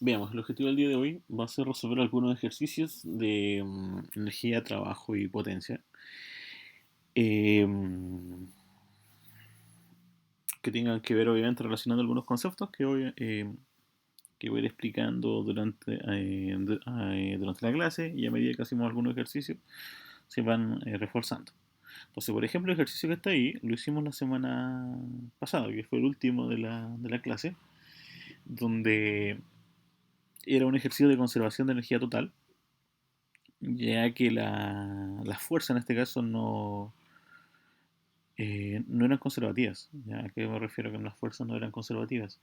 Veamos, el objetivo del día de hoy va a ser resolver algunos ejercicios de energía, trabajo y potencia eh, que tengan que ver obviamente relacionando algunos conceptos que voy a ir explicando durante la clase y a medida que hacemos algunos ejercicios se van reforzando. Entonces, por ejemplo, el ejercicio que está ahí lo hicimos la semana pasada, que fue el último de la clase, donde era un ejercicio de conservación de energía total, ya que la fuerza en este caso no eran conservativas. ¿Ya? ¿A qué me refiero que las fuerzas no eran conservativas?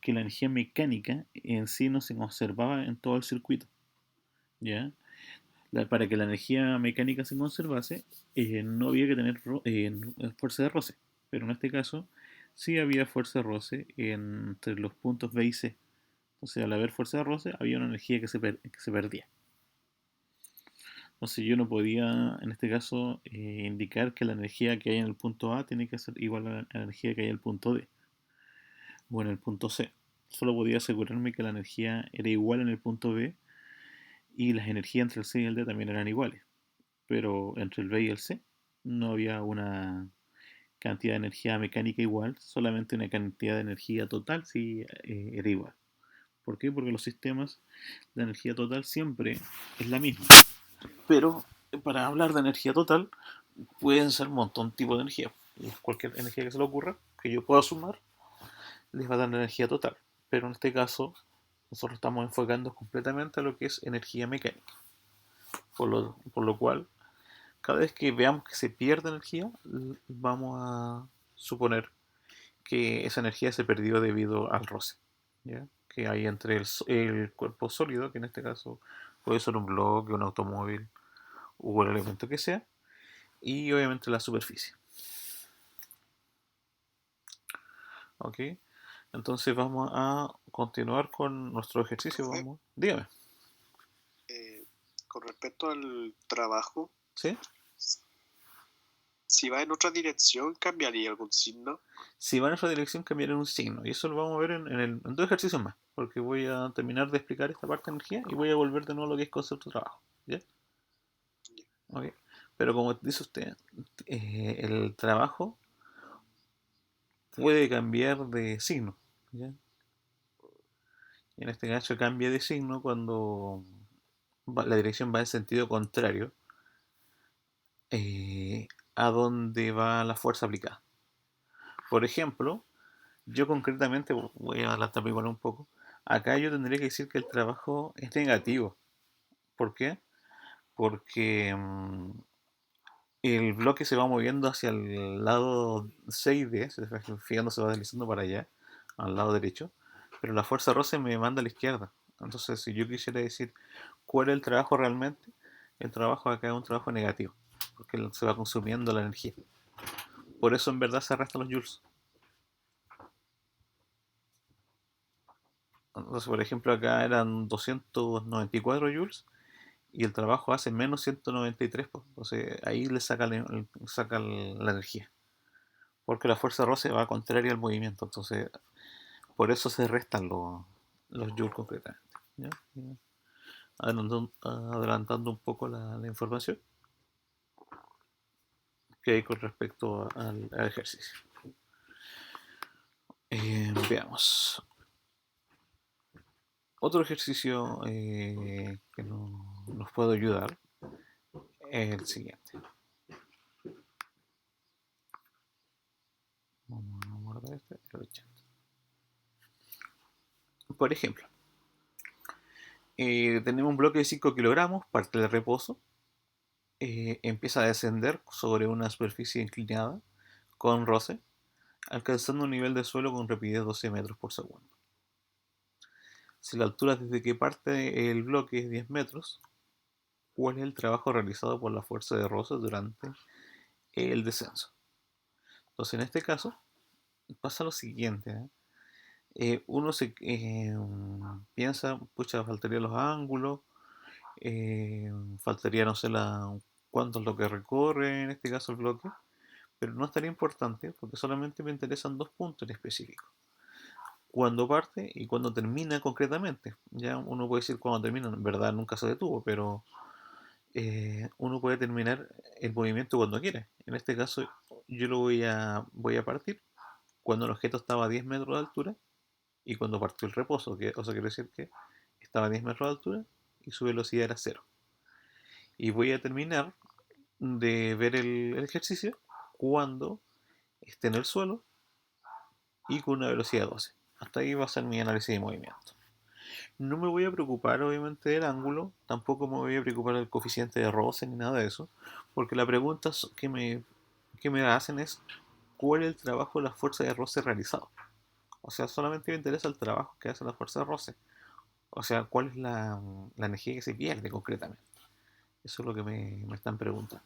Que la energía mecánica en sí no se conservaba en todo el circuito. ¿Ya? Para que la energía mecánica se conservase, no había que tener fuerza de roce. Pero en este caso, sí había fuerza de roce entre los puntos B y C. Entonces, al haber fuerza de roce, había una energía que se perdía. Entonces yo no podía, en este caso, indicar que la energía que hay en el punto A tiene que ser igual a la energía que hay en el punto D o en el punto C. Solo podía asegurarme que la energía era igual en el punto B y las energías entre el C y el D también eran iguales. Pero entre el B y el C no había una cantidad de energía mecánica igual, solamente una cantidad de energía total sí era igual. ¿Por qué? Porque los sistemas de energía total siempre es la misma. Pero para hablar de energía total, pueden ser un montón de tipos de energía. Y cualquier energía que se le ocurra, que yo pueda sumar, les va a dar energía total. Pero en este caso, nosotros estamos enfocando completamente a lo que es energía mecánica. Por lo cual, cada vez que veamos que se pierde energía, vamos a suponer que esa energía se perdió debido al roce, ¿ya? Que hay entre el cuerpo sólido, que en este caso puede ser un bloque, un automóvil o el elemento que sea, y obviamente la superficie. ¿Ok? Entonces vamos a continuar con nuestro ejercicio. Profe, Vamos. Dígame. eh, con respecto al trabajo, ¿Sí? si va en otra dirección, ¿cambiaría algún signo? Si va en esa dirección, cambiaré un signo. Y eso lo vamos a ver en dos ejercicios más. Porque voy a terminar de explicar esta parte de energía y voy a volver de nuevo a lo que es concepto de trabajo. ¿Ya? ¿Ok? Pero como dice usted, el trabajo puede cambiar de signo. ¿Ya? En este caso cambia de signo cuando la dirección va en sentido contrario eh, a donde va la fuerza aplicada. Por ejemplo, yo concretamente, voy a adelantarme igual un poco, acá yo tendría que decir que el trabajo es negativo. ¿Por qué? Porque el bloque se va moviendo hacia el lado 6D, fijando se va deslizando para allá, al lado derecho, pero la fuerza roce me manda a la izquierda. Entonces, si yo quisiera decir cuál es el trabajo realmente, el trabajo acá es un trabajo negativo, porque se va consumiendo la energía. Por eso en verdad se arrastran los joules. Entonces, por ejemplo, acá eran 294 joules y el trabajo hace menos 193, pues. Entonces ahí le saca la energía. Porque la fuerza roce va contraria al movimiento. Entonces, por eso se restan los joules concretamente. ¿Ya? Adelantando un poco la información que hay con respecto al ejercicio. Veamos. Otro ejercicio que nos puede ayudar es el siguiente. Vamos a guardar este. Por ejemplo, tenemos un bloque de 5 kilogramos, parte de reposo, empieza a descender sobre una superficie inclinada con roce, alcanzando un nivel de suelo con rapidez 12 metros por segundo. Si la altura desde que parte el bloque es 10 metros, ¿cuál es el trabajo realizado por la fuerza de roce durante el descenso? Entonces, en este caso, pasa lo siguiente. Uno se piensa, pucha, faltaría los ángulos, faltaría, no sé, cuánto es lo que recorre, en este caso el bloque, pero no es tan importante porque solamente me interesan dos puntos en específico. cuándo parte y cuándo termina concretamente. Ya uno puede decir cuándo termina, en verdad nunca se detuvo, pero uno puede terminar el movimiento cuando quiere. En este caso, yo voy a partir cuando el objeto estaba a 10 metros de altura y cuando partió el reposo, o sea, quiere decir que estaba a 10 metros de altura y su velocidad era cero. Y voy a terminar de ver el ejercicio cuando esté en el suelo y con una velocidad de 12. Hasta ahí va a ser mi análisis de movimiento. No me voy a preocupar obviamente del ángulo, tampoco me voy a preocupar del coeficiente de roce ni nada de eso, porque la pregunta que me hacen es cuál es el trabajo de la fuerza de roce realizado. O sea, solamente me interesa el trabajo que hace la fuerza de roce. O sea, cuál es la energía que se pierde concretamente. Eso es lo que me están preguntando.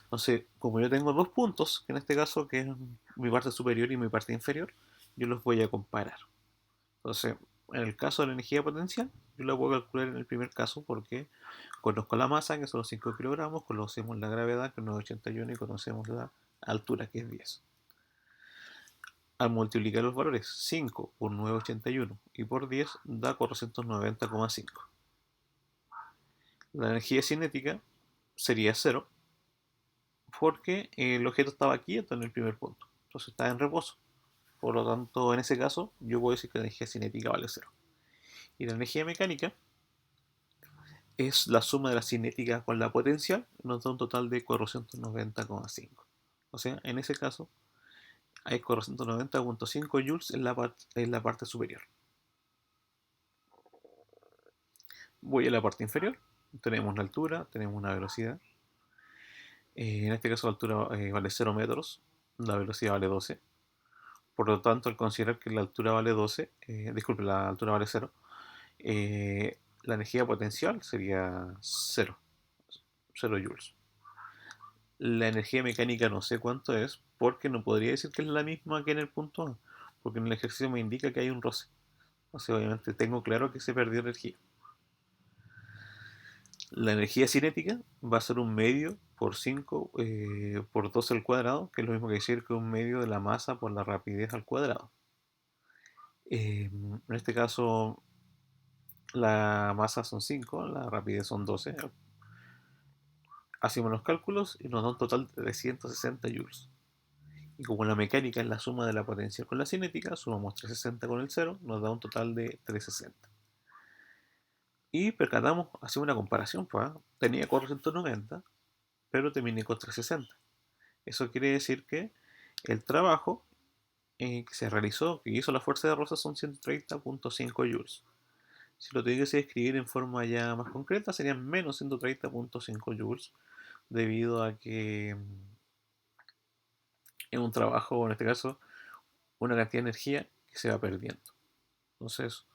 Entonces, como yo tengo dos puntos, que en este caso que es mi parte superior y mi parte inferior, yo los voy a comparar. Entonces, en el caso de la energía potencial, yo la puedo calcular en el primer caso porque conozco la masa, que son los 5 kilogramos, conocemos la gravedad, que es 981, y conocemos la altura, que es 10. Al multiplicar los valores 5 por 981 y por 10 da 490,5. La energía cinética sería cero porque el objeto estaba quieto en el primer punto, entonces está en reposo. Por lo tanto, en ese caso, yo puedo decir que la energía cinética vale cero. Y la energía mecánica es la suma de la cinética con la potencial, nos da un total de 490,5. O sea, en ese caso, hay 490,5 joules en la parte superior. Voy a la parte inferior, tenemos la altura, tenemos una velocidad. En este caso la altura vale 0 metros, la velocidad vale 12. Por lo tanto, al considerar que la altura vale 12, disculpe, la altura vale 0, la energía potencial sería 0, 0 joules. La energía mecánica no sé cuánto es, porque no podría decir que es la misma que en el punto A, porque en el ejercicio me indica que hay un roce. O sea, obviamente tengo claro que se perdió energía. La energía cinética va a ser un medio por 5 por 12 al cuadrado, que es lo mismo que decir que un medio de la masa por la rapidez al cuadrado. En este caso, la masa son 5, la rapidez son 12. Hacemos los cálculos y nos da un total de 360 joules. Y como la mecánica es la suma de la potencia con la cinética, sumamos 360 con el 0, nos da un total de 360. Y percatamos, hacemos una comparación, pues, tenía 490, pero terminé con 360. Eso quiere decir que el trabajo que se realizó, que hizo la fuerza de Rosa, son 130,5 joules. Si lo tuviese que escribir en forma ya más concreta, serían menos 130,5 joules, debido a que es un trabajo, en este caso, una cantidad de energía que se va perdiendo. Entonces,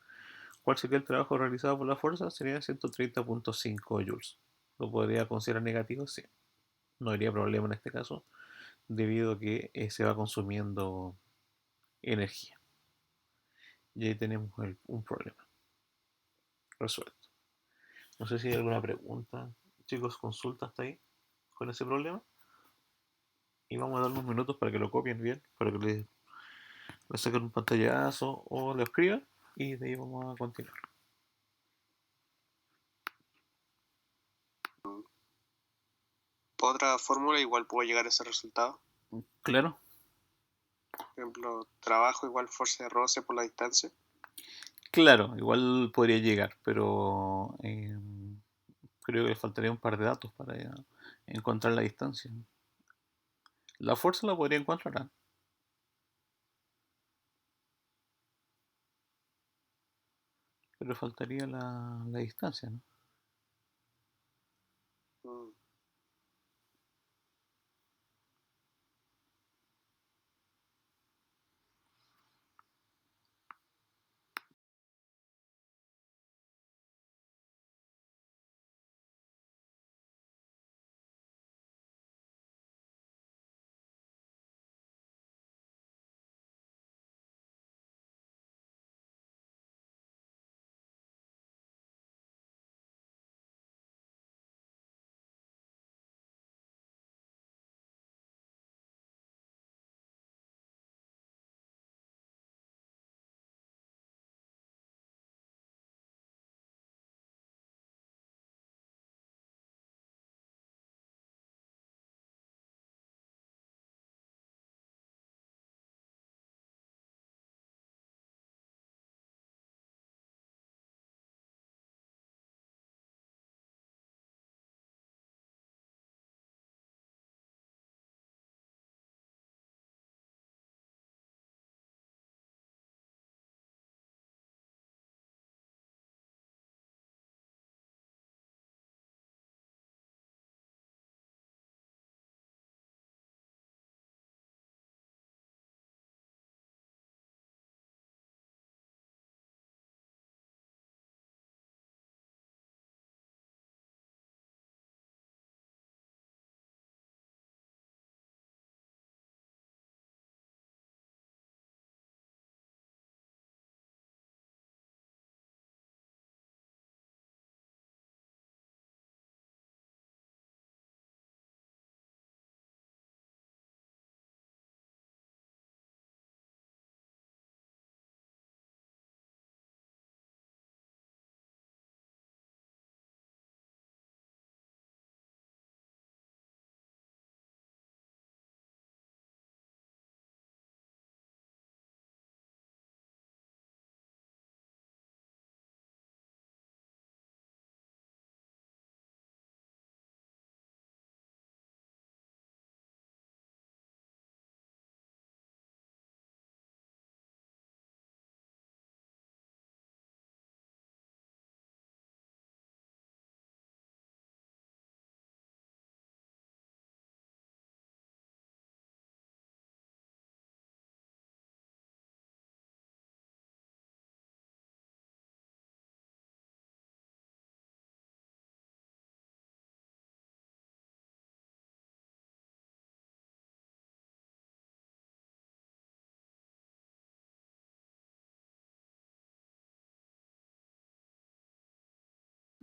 ¿cuál sería el trabajo realizado por la fuerza? Sería 130,5 joules. ¿Lo podría considerar negativo? Sí. No habría problema en este caso, debido a que se va consumiendo energía. Y ahí tenemos un problema resuelto. No sé si hay alguna pregunta, chicos, consulta hasta ahí con ese problema. Y vamos a dar unos minutos para que lo copien bien, para que le saquen un pantallazo o lo escriban. Y de ahí vamos a continuar. Por otra fórmula igual puedo llegar a ese resultado. Claro, Por ejemplo, trabajo igual fuerza de roce por la distancia. claro, igual podría llegar, pero creo que le faltaría un par de datos para encontrar la distancia. La fuerza la podría encontrar, ¿eh? Pero faltaría la distancia, ¿no? Mm.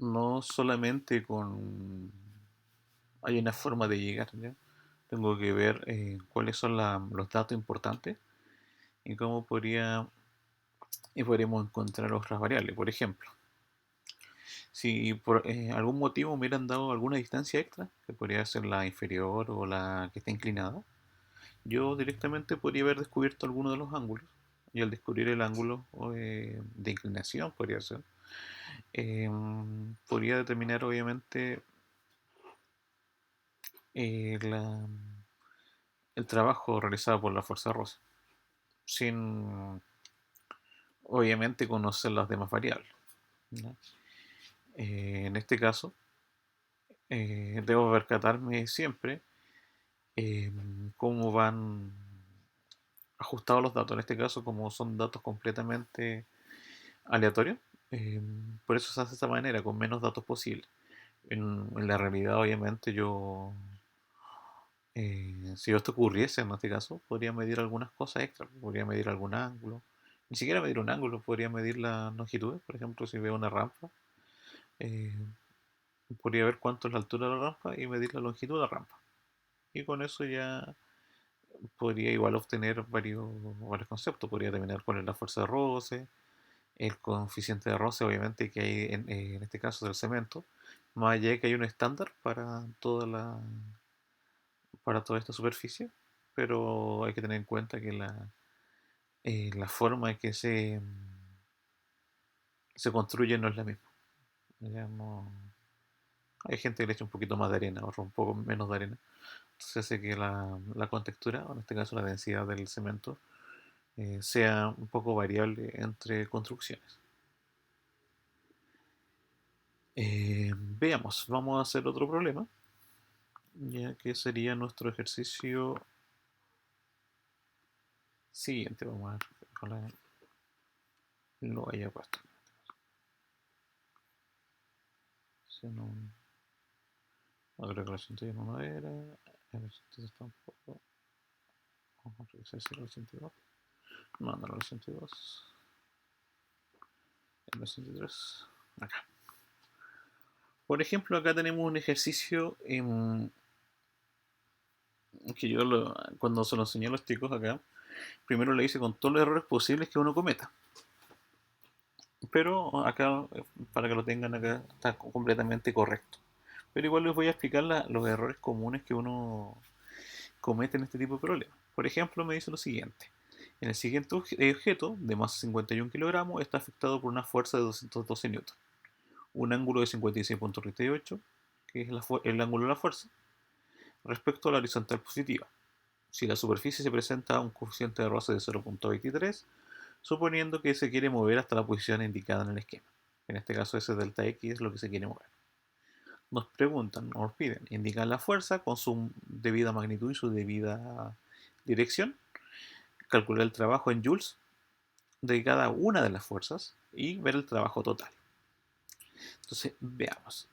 no solamente con... Hay una forma de llegar, ¿ya? Tengo que ver cuáles son los datos importantes y cómo podríamos encontrar otras variables. Por ejemplo, si por algún motivo me hubieran dado alguna distancia extra, que podría ser la inferior o la que está inclinada, yo directamente podría haber descubierto alguno de los ángulos. Y al descubrir el ángulo de inclinación, podría ser, eh, podría determinar obviamente la, el trabajo realizado por la fuerza Rosa, sin obviamente conocer las demás variables, ¿no? En este caso, debo percatarme siempre eh, cómo van ajustados los datos. En este caso, como son datos completamente aleatorios, eh, por eso se hace de esta manera, con menos datos posible. En la realidad, obviamente, si esto ocurriese en este caso, podría medir algunas cosas extra, podría medir algún ángulo, ni siquiera medir un ángulo, podría medir la longitud, por ejemplo, si veo una rampa, eh, podría ver cuánto es la altura de la rampa y medir la longitud de la rampa. Y con eso ya podría igual obtener varios conceptos, podría determinar cuál es la fuerza de roce, el coeficiente de roce, obviamente, que hay en este caso del cemento, más allá de que hay un estándar para toda esta superficie, pero hay que tener en cuenta que la forma en que se construye no es la misma. Ya no, hay gente que le echa un poquito más de arena, otro un poco menos de arena. Entonces hace que la contextura, o en este caso la densidad del cemento, sea un poco variable entre construcciones. Veamos, vamos a hacer otro problema, ya que sería nuestro ejercicio siguiente. Vamos a ver, ojalá lo haya puesto. Si no, no creo que el 81 no era. El 82 tampoco. Vamos a revisar si era el 82. No, no era el 82. El 83. Acá. Por ejemplo, acá tenemos un ejercicio que cuando se lo enseñé a los chicos acá, primero le hice con todos los errores posibles que uno cometa. Pero acá, para que lo tengan acá, está completamente correcto. Pero igual les voy a explicar los errores comunes que uno comete en este tipo de problemas. Por ejemplo, me dice lo siguiente. En el siguiente objeto, de masa 51 kilogramos, está afectado por una fuerza de 212 newton, un ángulo de 56,38, que es el ángulo de la fuerza, respecto a la horizontal positiva. Si la superficie se presenta a un coeficiente de roce de 0,23, suponiendo que se quiere mover hasta la posición indicada en el esquema. En este caso, ese delta X es lo que se quiere mover. Nos preguntan, nos piden indicar la fuerza con su debida magnitud y su debida dirección, calcular el trabajo en joules de cada una de las fuerzas y ver el trabajo total. Entonces, veamos.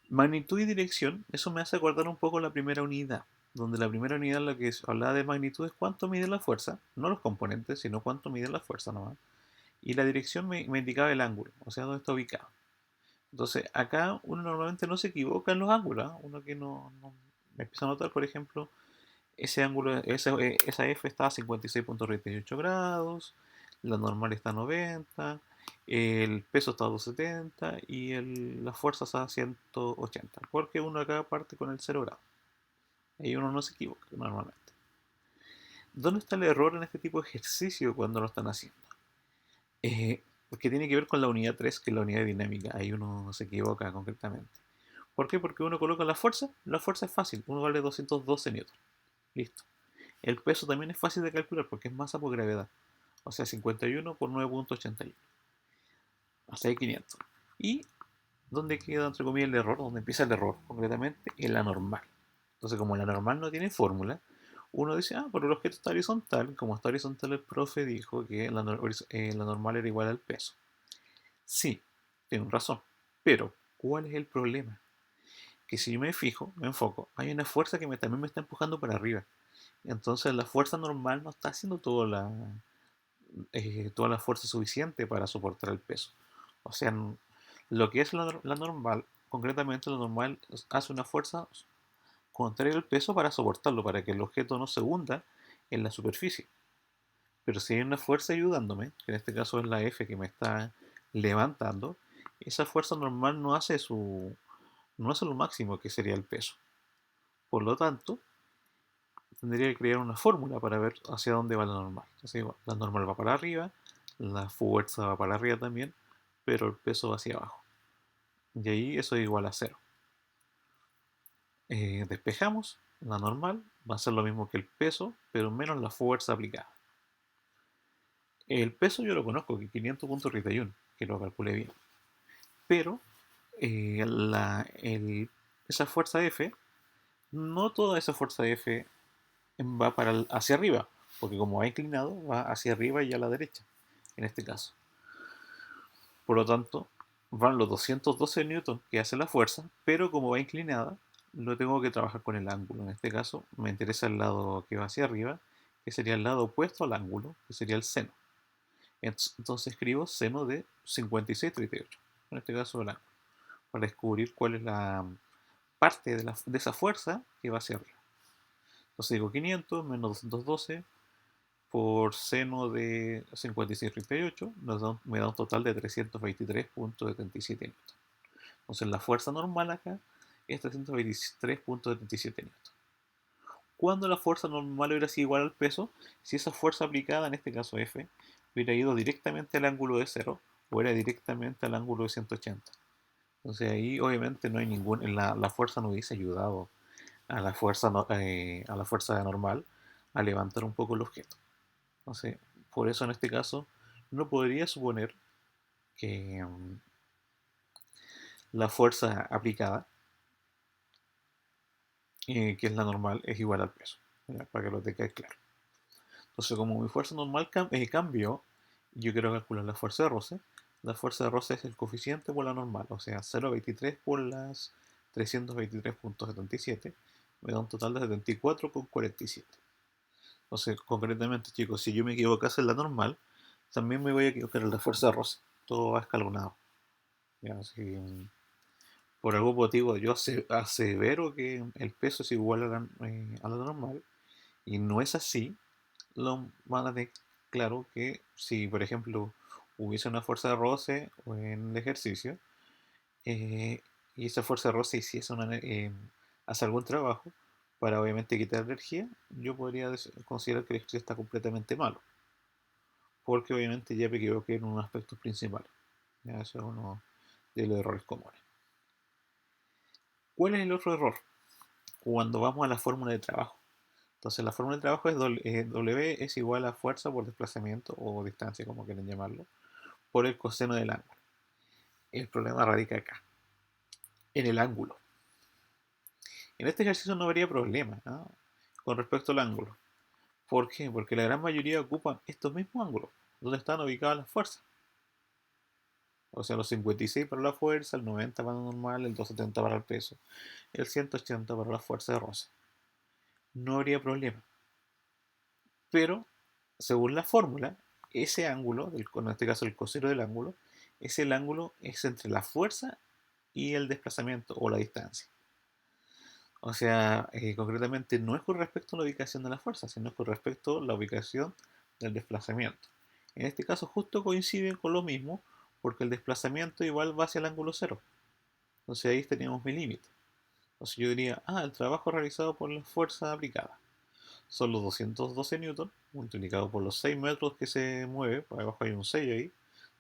Magnitud y dirección, eso me hace acordar un poco la primera unidad, donde la primera unidad lo que hablaba de magnitud es cuánto mide la fuerza, no los componentes, sino cuánto mide la fuerza nomás. Y la dirección me indicaba el ángulo, o sea, dónde está ubicado. Entonces, acá uno normalmente no se equivoca en los ángulos, ¿eh? Uno que no me empieza a notar, por ejemplo, ese ángulo, esa F está a 56,38 grados, la normal está a 90, el peso está a 270 y la fuerza está a 180, porque uno acá parte con el 0 grado. Ahí uno no se equivoca normalmente. ¿Dónde está el error en este tipo de ejercicio cuando lo están haciendo? Porque tiene que ver con la unidad 3, que es la unidad de dinámica. Ahí uno se equivoca concretamente. ¿Por qué? Porque uno coloca la fuerza es fácil, uno vale 212 newton. Listo. El peso también es fácil de calcular porque es masa por gravedad. O sea, 51 por 9,81. Hasta ahí 500. ¿Y dónde queda, entre comillas, el error? ¿Dónde empieza el error? Concretamente, en la normal. Entonces, como la normal no tiene fórmula, uno dice, pero el objeto está horizontal. Como está horizontal, el profe dijo que la normal era igual al peso. Sí, tiene razón. Pero, ¿cuál es el problema? Que si yo me fijo, me enfoco, hay una fuerza que también me está empujando para arriba. Entonces la fuerza normal no está haciendo toda la fuerza suficiente para soportar el peso. O sea, Lo que es la normal, concretamente la normal hace una fuerza contraria al peso para soportarlo, para que el objeto no se hunda en la superficie. Pero si hay una fuerza ayudándome, que en este caso es la F que me está levantando, esa fuerza normal no hace lo máximo que sería el peso. Por lo tanto, tendría que crear una fórmula para ver hacia dónde va la normal. Así, la normal va para arriba, la fuerza va para arriba también, pero el peso va hacia abajo. Y ahí eso es igual a cero. Despejamos, la normal va a ser lo mismo que el peso, pero menos la fuerza aplicada. El peso yo lo conozco, que 500.31, que lo calculé bien. Pero eh, la, el- esa fuerza F, no toda esa fuerza F va hacia arriba, porque como va inclinado, va hacia arriba y a la derecha, en este caso. Por lo tanto, van los 212 newtons que hace la fuerza, pero como va inclinada, lo tengo que trabajar con el ángulo. En este caso, me interesa el lado que va hacia arriba, que sería el lado opuesto al ángulo, que sería el seno. Entonces escribo seno de 56,38, en este caso el ángulo, para descubrir cuál es la parte de esa fuerza que va hacia arriba. Entonces digo 500 menos 212 por seno de 56,38 me da un total de 323,77 newton. Entonces la fuerza normal acá es 323,77 newton. Cuando la fuerza normal hubiera sido igual al peso, si esa fuerza aplicada, en este caso F, hubiera ido directamente al ángulo de 0 o era directamente al ángulo de 180. Entonces ahí obviamente no hay la fuerza no hubiese ayudado a la fuerza, a la fuerza normal a levantar un poco el objeto. Entonces, por eso en este caso no podría suponer que la fuerza aplicada, que es la normal, es igual al peso, ¿ya? Para que lo tenga claro. Entonces, como mi fuerza normal cambió, yo quiero calcular la fuerza de roce. La fuerza de roce es el coeficiente por la normal, o sea, 0,23 por las 323,77, me da un total de 74,47. Entonces, concretamente, chicos, si yo me equivocase en la normal, también me voy a equivocar en la fuerza de roce. Todo va escalonado. ¿Ya? Así, por algún motivo, yo asevero que el peso es igual a la normal, y no es así. Lo van a tener claro que si, por ejemplo, hubiese una fuerza de roce en el ejercicio, eh, y esa fuerza de roce hiciese hace algún trabajo para obviamente quitar energía, yo podría considerar que el ejercicio está completamente malo, porque obviamente ya me equivoqué en un aspecto principal. Ya, eso es uno de los errores comunes. ¿Cuál es el otro error? Cuando vamos a la fórmula de trabajo. Entonces la fórmula de trabajo es W es igual a fuerza por desplazamiento o distancia, como quieren llamarlo, por el coseno del ángulo. El problema radica acá, en el ángulo. En este ejercicio no habría problema, ¿no? Con respecto al ángulo. ¿Por qué? Porque la gran mayoría ocupan estos mismos ángulos, donde están ubicadas las fuerzas. O sea, los 56 para la fuerza, el 90 para la normal, el 270 para el peso, el 180 para la fuerza de roce. No habría problema. Pero, según la fórmula, ese ángulo, en este caso el coseno del ángulo, el ángulo es entre la fuerza y el desplazamiento o la distancia. O sea, concretamente no es con respecto a la ubicación de la fuerza, sino con respecto a la ubicación del desplazamiento. En este caso justo coinciden con lo mismo, porque el desplazamiento igual va hacia el ángulo cero. Entonces ahí teníamos mi límite. Entonces yo diría, el trabajo realizado por la fuerza aplicada son los 212 newton multiplicado por los 6 metros que se mueve, por abajo hay un 6 ahí,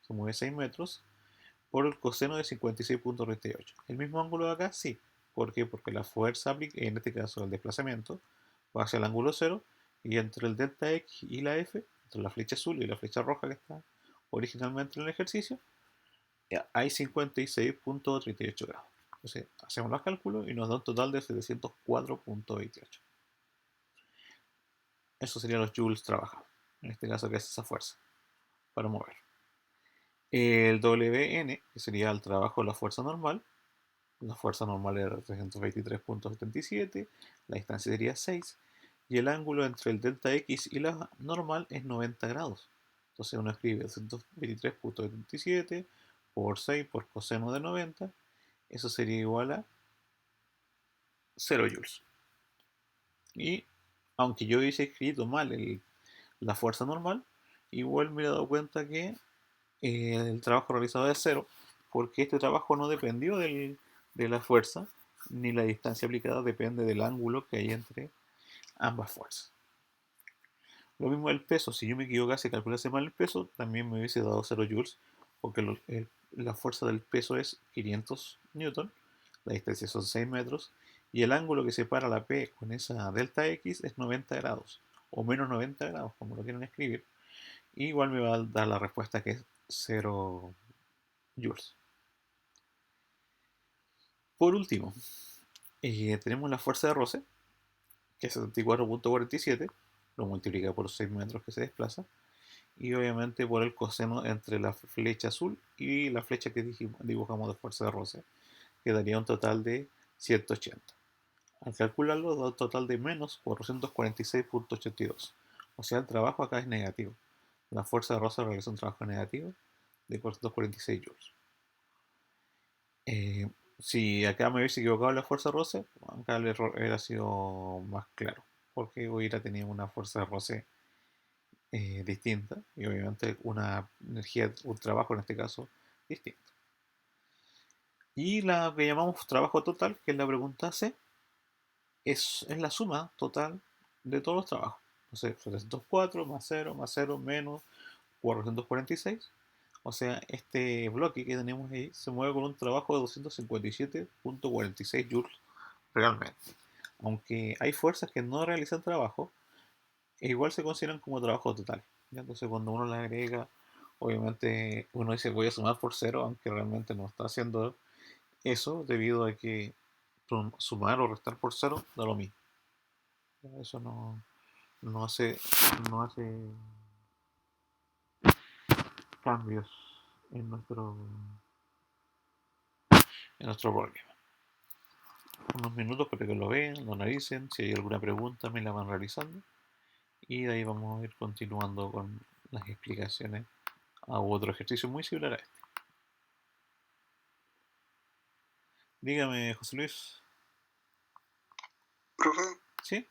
se mueve 6 metros, por el coseno de 56,38. ¿El mismo ángulo de acá? Sí. ¿Por qué? Porque la fuerza, en este caso el desplazamiento, va hacia el ángulo cero, y entre el delta X y la F, entre la flecha azul y la flecha roja que está originalmente en el ejercicio, hay 56,38 grados. Entonces hacemos los cálculos y nos da un total de 704,28. Eso serían los joules trabajados. En este caso, que es esa fuerza para mover. El Wn, que sería el trabajo de la fuerza normal. La fuerza normal era 323,77. La distancia sería 6. Y el ángulo entre el delta X y la normal es 90 grados. Entonces uno escribe 223,77 por 6 por coseno de 90, eso sería igual a 0 joules. Y aunque yo hubiese escrito mal la fuerza normal, igual me he dado cuenta que el trabajo realizado es cero, porque este trabajo no dependió de la fuerza, ni la distancia aplicada depende del ángulo que hay entre ambas fuerzas. Lo mismo el peso, si yo me equivocase y calculase mal el peso, también me hubiese dado 0 joules, porque la fuerza del peso es 500 newton, la distancia son 6 metros, y el ángulo que separa la P con esa delta X es 90 grados, o menos 90 grados, como lo quieran escribir. Y igual me va a dar la respuesta que es 0 joules. Por último, tenemos la fuerza de roce, que es 74.47, lo multiplica por 6 metros que se desplaza, y obviamente por el coseno entre la flecha azul y la flecha que dibujamos de fuerza de roce, que daría un total de 180. Al calcularlo da un total de menos 446.82. O sea, el trabajo acá es negativo. La fuerza de roce realiza un trabajo negativo de 446 joules. Eh, si acá me hubiese equivocado en la fuerza de roce, acá el error hubiera sido más claro, porque hubiera tenido una fuerza de roce distinta y obviamente una energía, un trabajo en este caso distinto. Y la que llamamos trabajo total, que es la pregunta C, es la suma total de todos los trabajos. Entonces, 704 más 0 menos 446. O sea, este bloque que tenemos ahí se mueve con un trabajo de 257.46 joules realmente. Aunque hay fuerzas que no realizan trabajo, igual se consideran como trabajo total. ¿Ya? Entonces, cuando uno le agrega, obviamente uno dice voy a sumar por cero, aunque realmente no está haciendo eso, debido a que sumar o restar por cero da lo mismo. Eso no hace, no hace cambios en nuestro problema. Unos minutos para que lo vean, lo analicen, si hay alguna pregunta me la van realizando y de ahí vamos a ir continuando con las explicaciones a otro ejercicio muy similar a este. Dígame, José Luis. Profe, ¿Sí?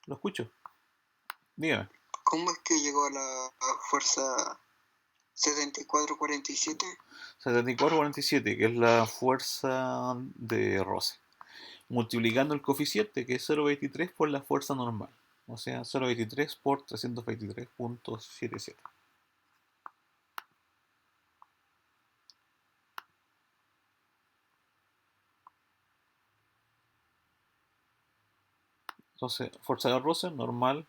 Lo escucho. Dígame. ¿cómo es que llegó a la fuerza 7447? 7447, que es la fuerza de roce, multiplicando el coeficiente, que es 0,23, por la fuerza normal. O sea, 0,23 por 323.77. Entonces, fuerza de roce normal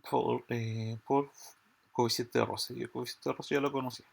por coeficiente de roce. Y el coeficiente de roce ya lo conocía.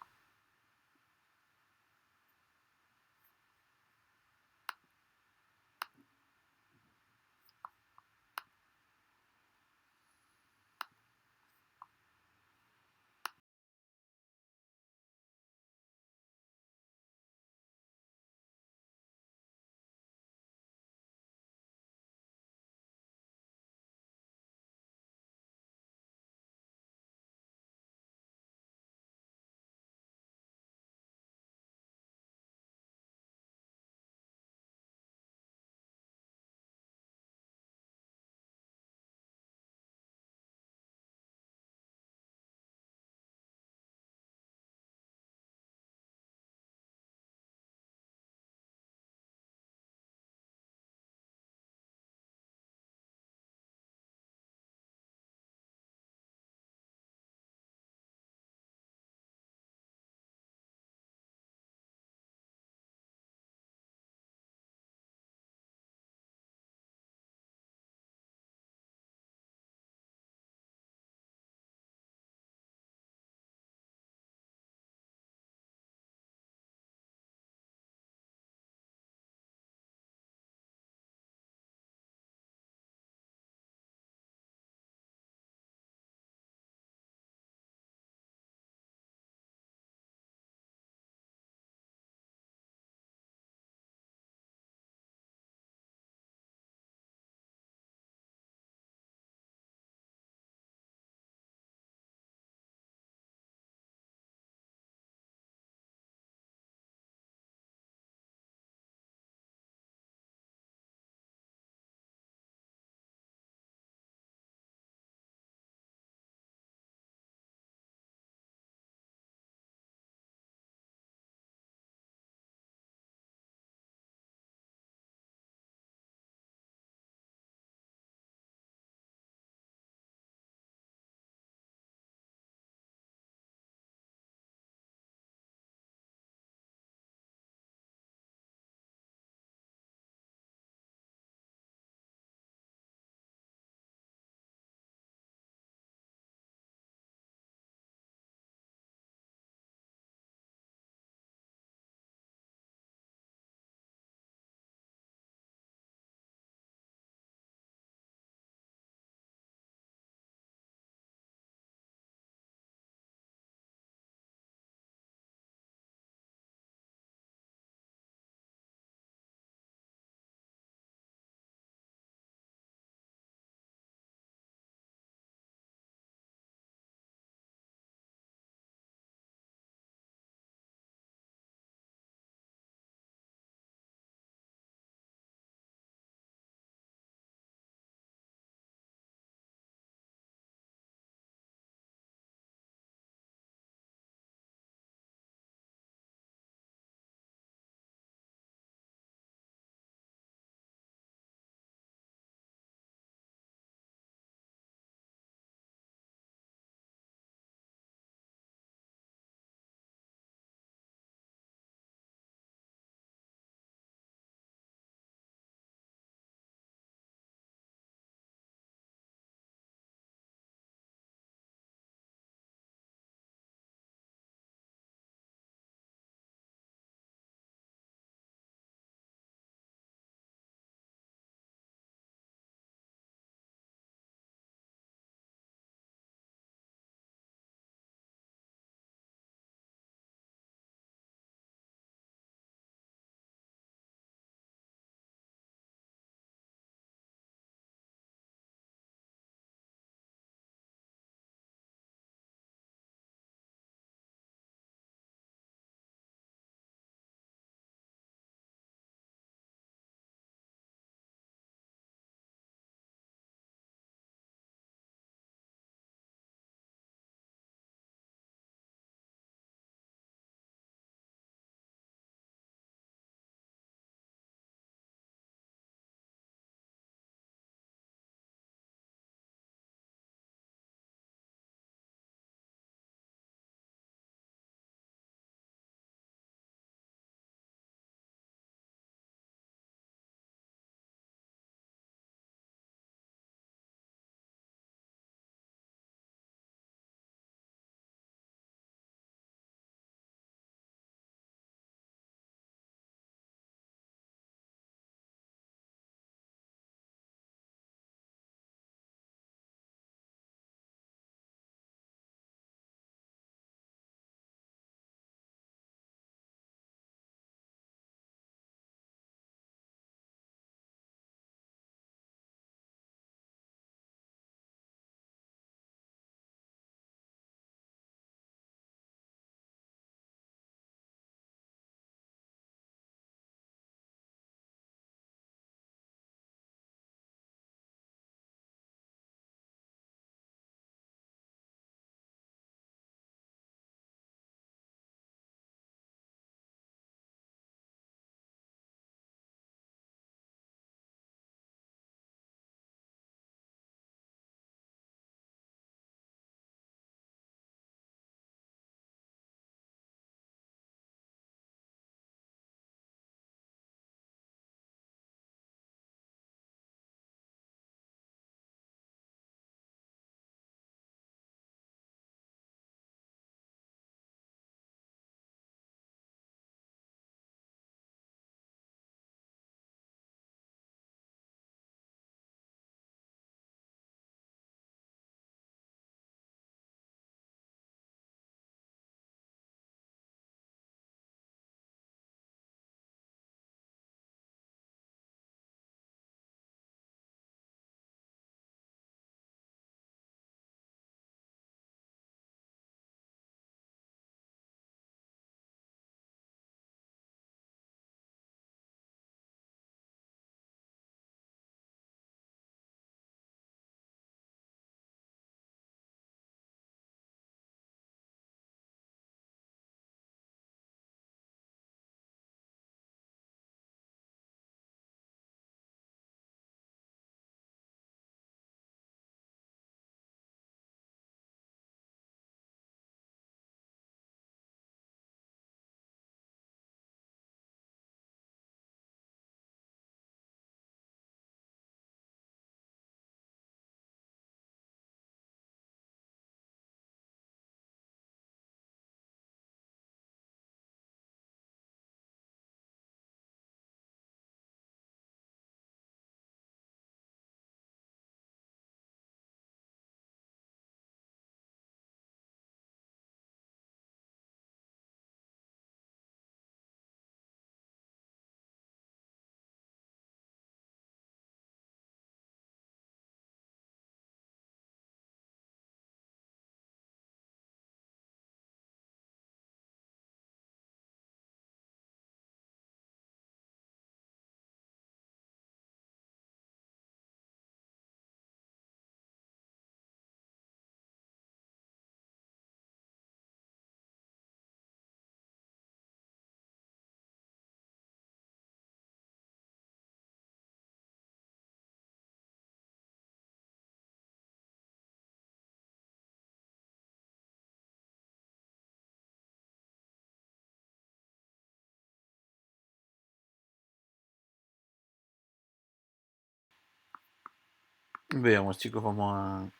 Veamos, chicos, vamos a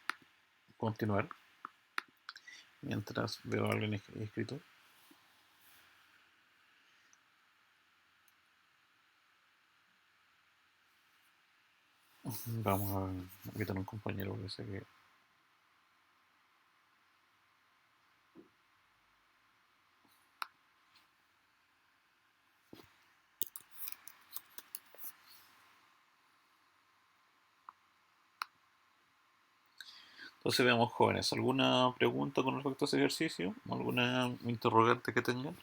continuar mientras veo algo escrito. Vamos a invitar a un compañero porque sé que. Entonces veamos, jóvenes, ¿alguna pregunta con respecto a ese ejercicio? ¿Alguna interrogante que tengan?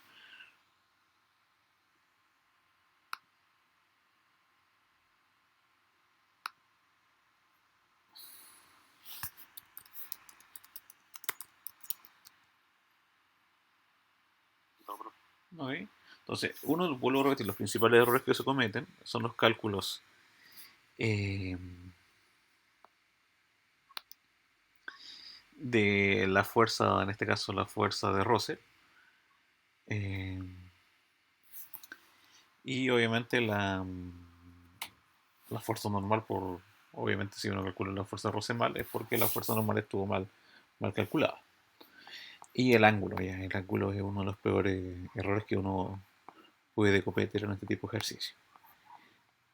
No, profe. Ok. Entonces, uno, vuelvo a repetir, los principales errores que se cometen son los cálculos eh, de la fuerza, en este caso la fuerza de roce, eh, y obviamente la fuerza normal por, obviamente si uno calcula la fuerza de roce mal, es porque la fuerza normal estuvo mal calculada. Y el ángulo, ya, el ángulo es uno de los peores errores que uno puede cometer en este tipo de ejercicio.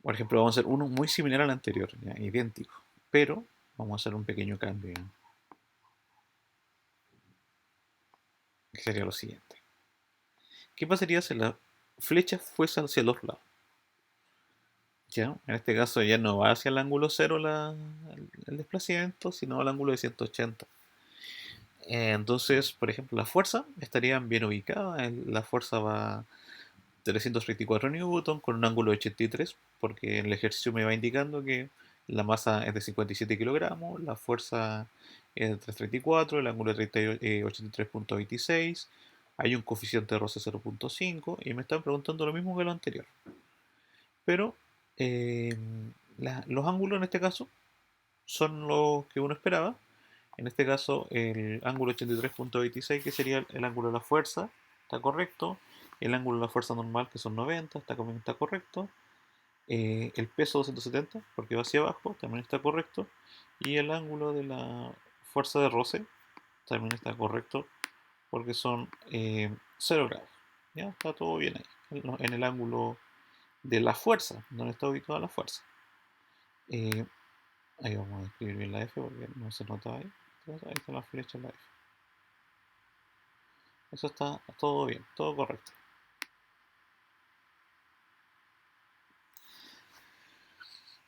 Por ejemplo, vamos a hacer uno muy similar al anterior, ya, idéntico, pero vamos a hacer un pequeño cambio, ya, que sería lo siguiente. ¿Qué pasaría si la flecha fuese hacia los lados? ¿Ya? En este caso ya no va hacia el ángulo cero el desplazamiento, sino al ángulo de 180. Entonces, por ejemplo, la fuerza estaría bien ubicada. La fuerza va 334 newton con un ángulo de 83, porque el ejercicio me va indicando que la masa es de 57 kilogramos, la fuerza es de 334, el ángulo es de 83.26, hay un coeficiente de roce 0.5 y me están preguntando lo mismo que lo anterior. Pero eh, los ángulos en este caso son los que uno esperaba. En este caso, el ángulo 83.26, que sería el ángulo de la fuerza, está correcto. El ángulo de la fuerza normal, que son 90, también está correcto. El peso 270, porque va hacia abajo, también está correcto. Y el ángulo de la fuerza de roce también está correcto, porque son 0 grados. ¿Ya? Está todo bien ahí, en el ángulo de la fuerza, donde está ubicada la fuerza. Eh, Ahí vamos a escribir bien la F porque no se nota ahí. Entonces, ahí está la flecha en la F. Eso está todo bien, todo correcto.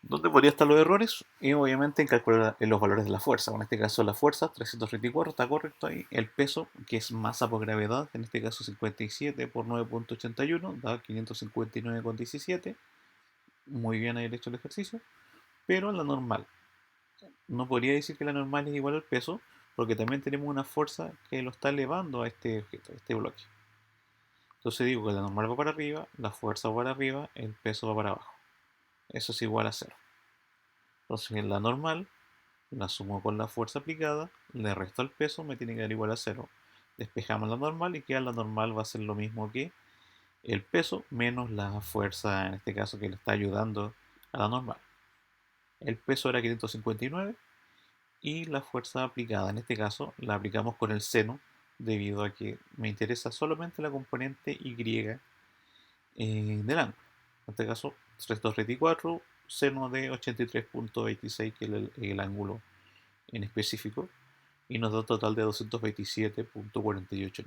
¿Dónde podría estar los errores? Y obviamente en calcular los valores de la fuerza. En este caso la fuerza, 334, está correcto ahí. El peso, que es masa por gravedad, en este caso 57 por 9.81, da 559,17. Muy bien ahí hecho el ejercicio. Pero la normal. No podría decir que la normal es igual al peso, porque también tenemos una fuerza que lo está elevando a este objeto, a este bloque. Entonces digo que la normal va para arriba, la fuerza va para arriba, el peso va para abajo. Eso es igual a cero. Entonces en la normal la sumo con la fuerza aplicada, le resto el peso, me tiene que dar igual a cero. Despejamos la normal y queda la normal va a ser lo mismo que el peso menos la fuerza, en este caso que le está ayudando a la normal. El peso era 559 y la fuerza aplicada, en este caso, la aplicamos con el seno debido a que me interesa solamente la componente Y del ángulo. En este caso, 324 seno de 83.26, que es el ángulo en específico, y nos da un total de 227.48 newton.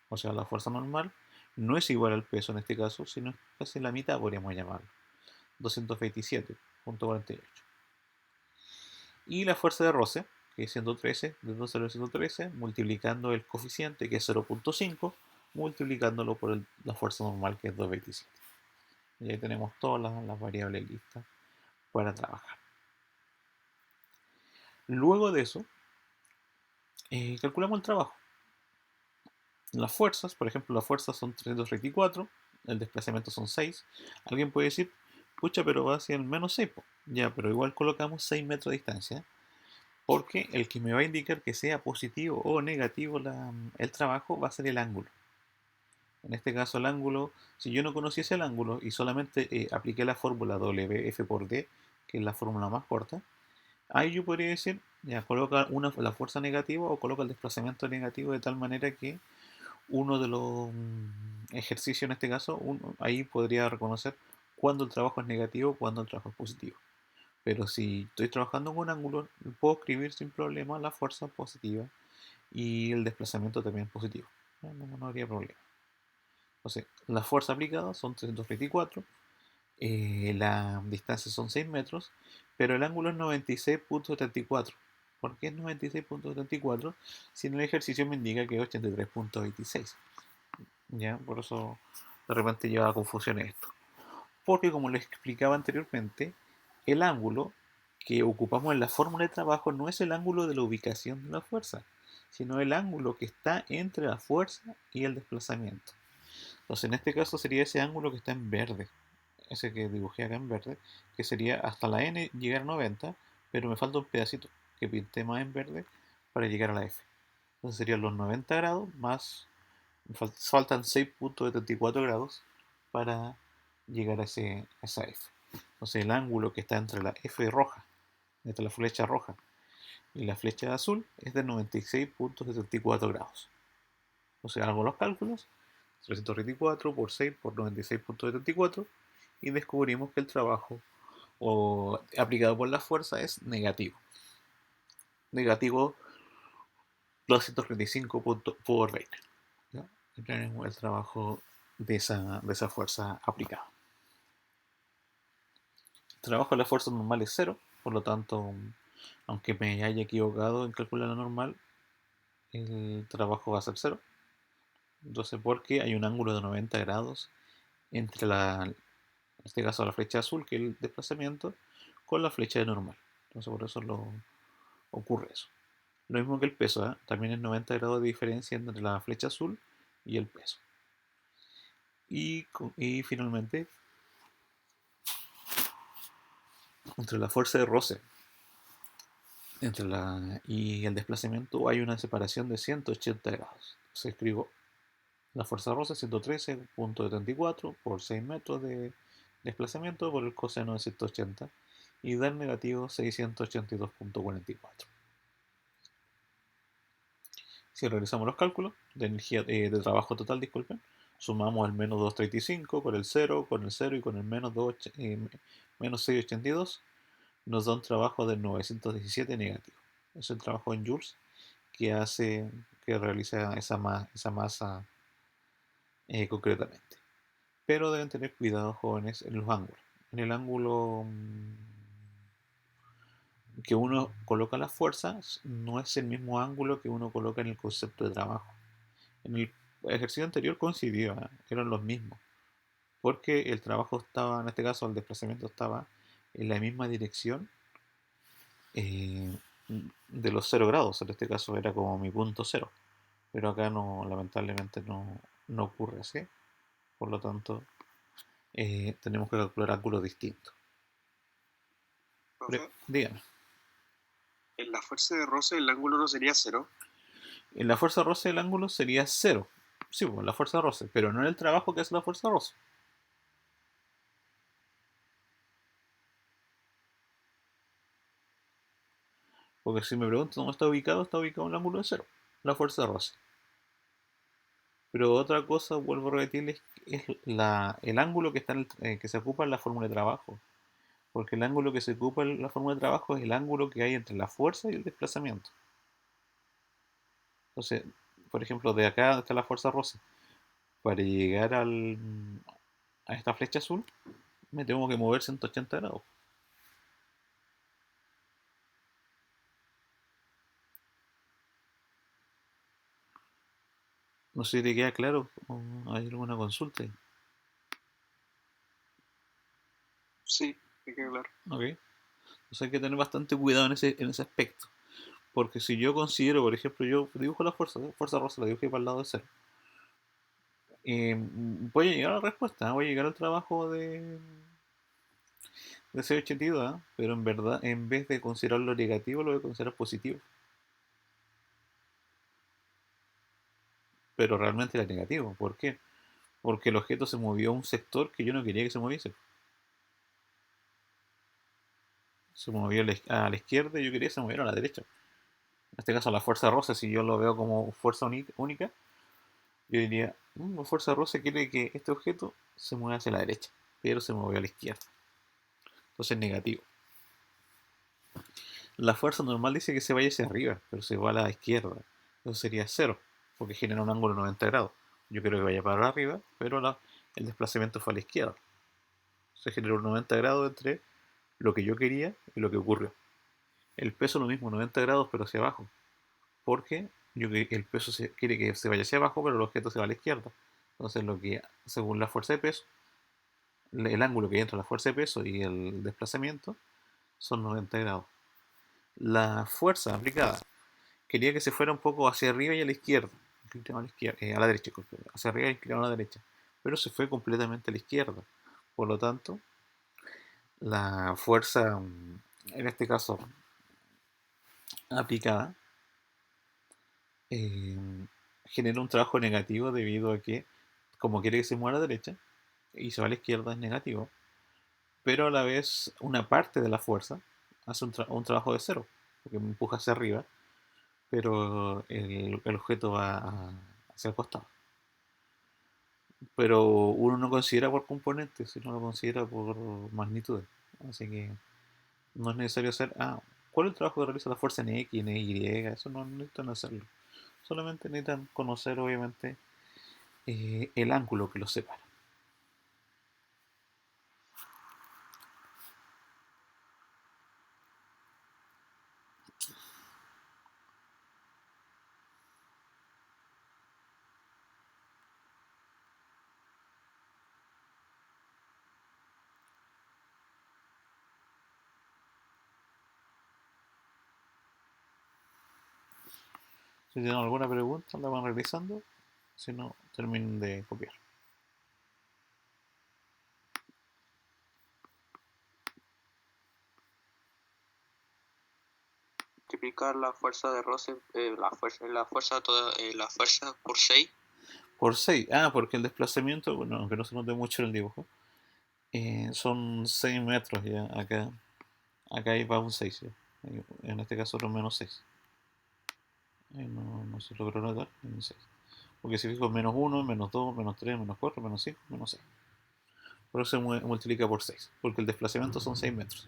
O sea, la fuerza normal no es igual al peso en este caso, sino casi la mitad, podríamos llamarlo, 227.48. Y la fuerza de roce, que es 113, de 2 a 113, multiplicando el coeficiente, que es 0.5, multiplicándolo por la fuerza normal, que es 227. Y ahí tenemos todas las variables listas para trabajar. Luego de eso, calculamos el trabajo. Las fuerzas, por ejemplo, las fuerzas son 324, el desplazamiento son 6. Alguien puede decir, pucha, pero va hacia el menos 6. Ya, pero igual colocamos 6 metros de distancia, porque el que me va a indicar que sea positivo o negativo el trabajo va a ser el ángulo. En este caso, el ángulo, si yo no conociese el ángulo y solamente apliqué la fórmula WF por D, que es la fórmula más corta, Ahí yo podría decir, ya coloca la fuerza negativa o coloca el desplazamiento negativo de tal manera que uno de los ejercicios en este caso, ahí podría reconocer cuándo el trabajo es negativo, cuándo el trabajo es positivo. Pero si estoy trabajando con ángulos, puedo escribir sin problema la fuerza positiva y el desplazamiento también positivo. No habría problema. Entonces, la fuerza aplicada son 324, la distancia son 6 metros, pero el ángulo es 96,74. ¿Por qué es 96,74? Si en el ejercicio me indica que es 83,26. ¿Ya? Por eso de repente lleva a confusión esto. Porque como les explicaba anteriormente, el ángulo que ocupamos en la fórmula de trabajo no es el ángulo de la ubicación de la fuerza, sino el ángulo que está entre la fuerza y el desplazamiento. Entonces en este caso sería ese ángulo que está en verde, ese que dibujé acá en verde, que sería hasta la N llegar a 90, pero me falta un pedacito que pinté más en verde para llegar a la F. Entonces serían los 90 grados más, faltan 6,74 grados para llegar a esa F. Entonces el ángulo que está entre la F roja, entre la flecha roja y la flecha azul es de 96,74 grados. Entonces hago los cálculos, 324 por 6 por 96,74 y descubrimos que el trabajo aplicado por la fuerza es negativo. Negativo 235 por 20. ¿Ya? Tenemos el trabajo de esa fuerza aplicada. El trabajo de la fuerza normal es cero, por lo tanto, aunque me haya equivocado en calcular la normal, el trabajo va a ser cero. Entonces, porque hay un ángulo de 90 grados entre en este caso la flecha azul, que es el desplazamiento, con la flecha de normal. Entonces, por eso ocurre eso. Lo mismo que el peso, ¿eh? También es 90 grados de diferencia entre la flecha azul y el peso. Y finalmente, entre la fuerza de roce y el desplazamiento hay una separación de 180 grados. Se escribo la fuerza de roce 113,74 por 6 metros de desplazamiento por el coseno de 180 y dar negativo 682,44. Si realizamos los cálculos de energía de trabajo total, disculpen, sumamos el menos 235 con el 0 y con el menos 682, nos da un trabajo de 917 negativo. Es el trabajo en joules que realiza esa masa concretamente. Pero deben tener cuidado, jóvenes, en los ángulos. En el ángulo que uno coloca las fuerzas no es el mismo ángulo que uno coloca en el concepto de trabajo. En el ejercicio anterior coincidía, eran los mismos, porque el trabajo estaba, en este caso el desplazamiento estaba en la misma dirección eh, de los 0 grados, en este caso era como mi punto cero, pero acá no, lamentablemente no ocurre así, por lo tanto tenemos que calcular ángulos distintos. Profe, Dígame, en la fuerza de roce el ángulo no sería cero. en la fuerza de roce el ángulo sería cero, sí, pues la fuerza de roce, pero no en el trabajo que es la fuerza de roce. Porque si me preguntan dónde está ubicado en el ángulo de cero, la fuerza de roce. Pero otra cosa, vuelvo a repetirles, es el ángulo que, que se ocupa en la fórmula de trabajo. Porque el ángulo que se ocupa en la fórmula de trabajo es el ángulo que hay entre la fuerza y el desplazamiento. Entonces, por ejemplo, de acá está la fuerza roce. Para llegar a esta flecha azul, me tengo que mover 180 grados. No sé si te queda claro o hay alguna consulta ahí. Sí, hay que hablar. Ok. Entonces hay que tener bastante cuidado en ese aspecto. Porque si yo considero, por ejemplo, yo dibujo la fuerza rosa, la dibujé para el lado de cero. Voy a llegar a la respuesta, voy a llegar al trabajo de C82, pero en verdad, en vez de considerarlo negativo, lo voy a considerar positivo. Pero realmente era negativo. ¿Por qué? Porque el objeto se movió a un sector que yo no quería que se moviese. se movió a la izquierda y yo quería que se moviera a la derecha. En este caso, la fuerza de roce, si yo lo veo como fuerza única, yo diría, la fuerza de roce quiere que este objeto se mueva hacia la derecha, pero se movió a la izquierda. Entonces es negativo. La fuerza normal dice que se vaya hacia arriba, pero se va a la izquierda. Eso sería cero, porque genera un ángulo de 90 grados. Yo quiero que vaya para arriba, pero el desplazamiento fue a la izquierda. Se generó un 90 grados entre lo que yo quería y lo que ocurrió. El peso lo mismo, 90 grados, pero hacia abajo. Porque el peso quiere que se vaya hacia abajo, pero el objeto se va a la izquierda. Entonces, según la fuerza de peso, el ángulo que hay entre la fuerza de peso y el desplazamiento son 90 grados. La fuerza aplicada quería que se fuera un poco hacia arriba y a la izquierda, a la derecha, hacia arriba y inclinado a la derecha, pero se fue completamente a la izquierda. Por lo tanto, la fuerza, en este caso aplicada, eh, genera un trabajo negativo debido a que, como quiere que se mueva a la derecha y se va a la izquierda, es negativo, pero a la vez una parte de la fuerza hace un trabajo de cero, porque me empuja hacia arriba, pero el objeto va hacia el costado. Pero uno no considera por componentes, sino lo considera por magnitudes. Así que no es necesario hacer, ¿cuál es el trabajo que realiza la fuerza en X, en Y? Eso no necesitan hacerlo. Solamente necesitan conocer, obviamente, el ángulo que los separa. Si tienen alguna pregunta, la van realizando. Si no, terminen de copiar. Multiplicar la fuerza de roce, la fuerza por 6. Por 6. Porque el desplazamiento, bueno, aunque no se note mucho en el dibujo, son 6 metros ya. Acá va un 6 ya. En este caso, los menos 6. No se logró notar. Menos 6. Porque si fijo, menos 1, menos 2, menos 3, menos 4, menos 5, menos 6. Por eso se multiplica por 6. Porque el desplazamiento son 6 metros.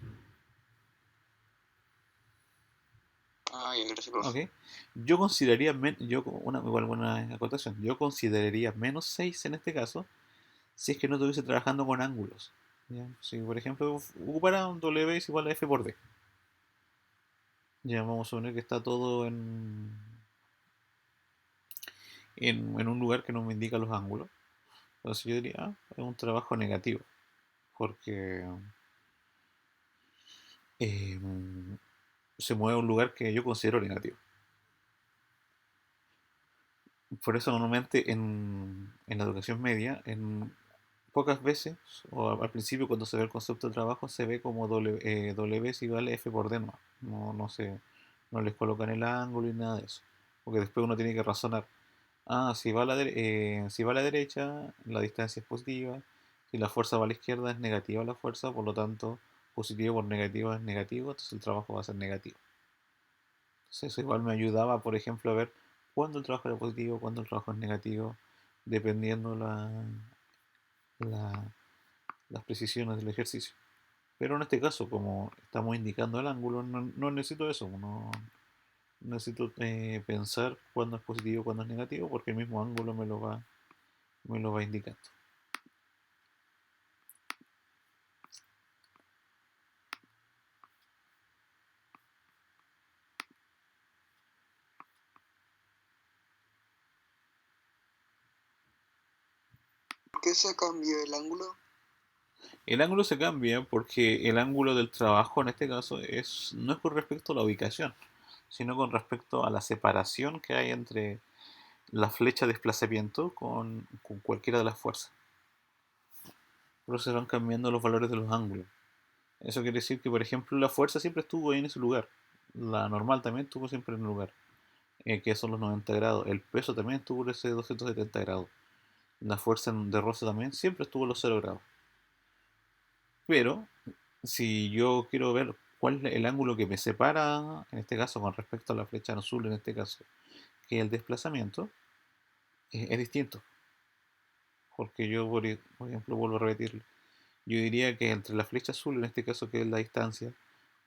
Ya, gracias, profe. Ok. Yo consideraría, igual buena acotación, yo consideraría menos 6 en este caso si es que no estuviese trabajando con ángulos. ¿Ya? Si por ejemplo ocupara un W es igual a F por D. Ya vamos a suponer que está todo en un lugar que no me indica los ángulos. Entonces yo diría, es un trabajo negativo. Porque eh, se mueve a un lugar que yo considero negativo. Por eso normalmente en la educación media, pocas veces, o al principio cuando se ve el concepto de trabajo, se ve como W es igual a F por D, no les colocan el ángulo y nada de eso. Porque después uno tiene que razonar, si va a la derecha, la distancia es positiva, si la fuerza va a la izquierda es negativa la fuerza, por lo tanto, positivo por negativo es negativo, entonces el trabajo va a ser negativo. Entonces eso igual me ayudaba, por ejemplo, a ver cuándo el trabajo era positivo, cuándo el trabajo es negativo, dependiendo la- las precisiones del ejercicio. Pero en este caso, como estamos indicando el ángulo, no necesito eso, no necesito pensar cuándo es positivo, cuándo es negativo, porque el mismo ángulo me lo va indicando. ¿Por qué se cambió el ángulo? El ángulo se cambia porque el ángulo del trabajo en este caso no es con respecto a la ubicación, sino con respecto a la separación que hay entre la flecha de desplazamiento con cualquiera de las fuerzas. Por eso se van cambiando los valores de los ángulos. Eso quiere decir que, por ejemplo, la fuerza siempre estuvo ahí en ese lugar. La normal también estuvo siempre en el lugar, que son los 90 grados. El peso también estuvo en ese 270 grados. La fuerza de roce también siempre estuvo en los 0 grados. Pero, si yo quiero ver cuál es el ángulo que me separa, en este caso, con respecto a la flecha azul, en este caso, que es el desplazamiento, es distinto. Porque yo, por ejemplo, vuelvo a repetirlo. Yo diría que entre la flecha azul, en este caso, que es la distancia,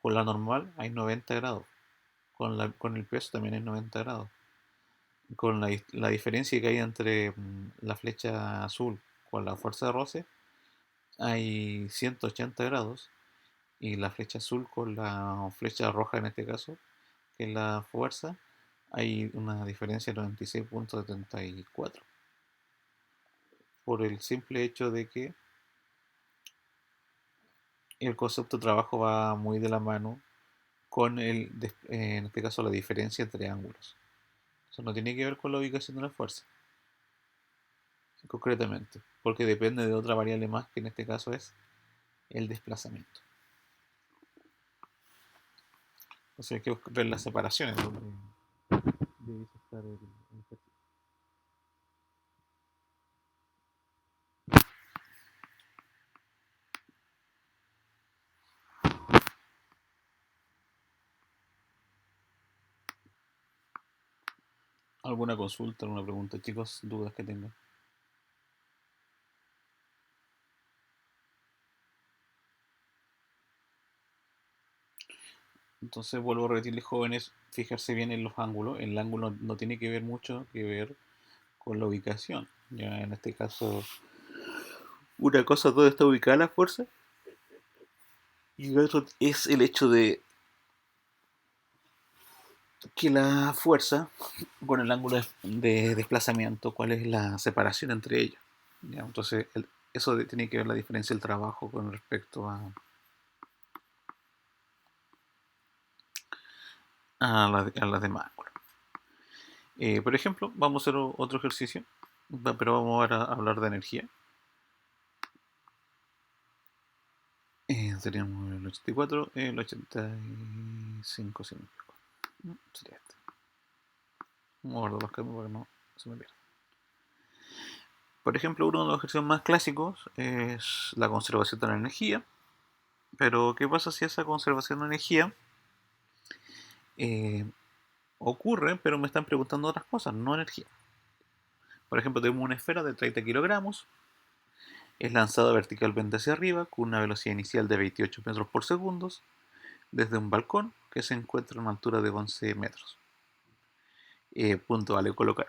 con la normal hay 90 grados. Con el peso también hay 90 grados. Con la diferencia que hay entre la flecha azul con la fuerza de roce, hay 180 grados. Y la flecha azul con la flecha roja, en este caso, que es la fuerza, hay una diferencia de 96,74. Por el simple hecho de que el concepto de trabajo va muy de la mano con en este caso, la diferencia entre ángulos. Eso no tiene que ver con la ubicación de la fuerza, concretamente, porque depende de otra variable más, que en este caso es el desplazamiento. Entonces hay que ver las separaciones donde debe estar el ejercicio. ¿Alguna consulta, alguna pregunta, chicos? ¿Dudas que tengan? Entonces vuelvo a repetirles, jóvenes, fijarse bien en los ángulos. El ángulo no tiene que ver mucho que ver con la ubicación. Ya en este caso, una cosa, todo está ubicada a la fuerza, y el otro es el hecho de que la fuerza, con el ángulo de desplazamiento, cuál es la separación entre ellos. ¿Ya? Entonces, tiene que ver la diferencia del trabajo con respecto a las demás ángulos. Por ejemplo, vamos a hacer otro ejercicio, pero vamos ahora a hablar de energía. Seríamos el 84, el 85, si no me equivoco. Sería este. Vamos a guardar los cambios para que no se me pierda. Por ejemplo, uno de los ejercicios más clásicos es la conservación de la energía. Pero, ¿qué pasa si esa conservación de energía eh, ocurre, pero me están preguntando otras cosas, no energía? Por ejemplo, tenemos una esfera de 30 kilogramos, es lanzada verticalmente hacia arriba con una velocidad inicial de 28 metros por segundo desde un balcón que se encuentra a una altura de 11 metros. Punto vale colocar.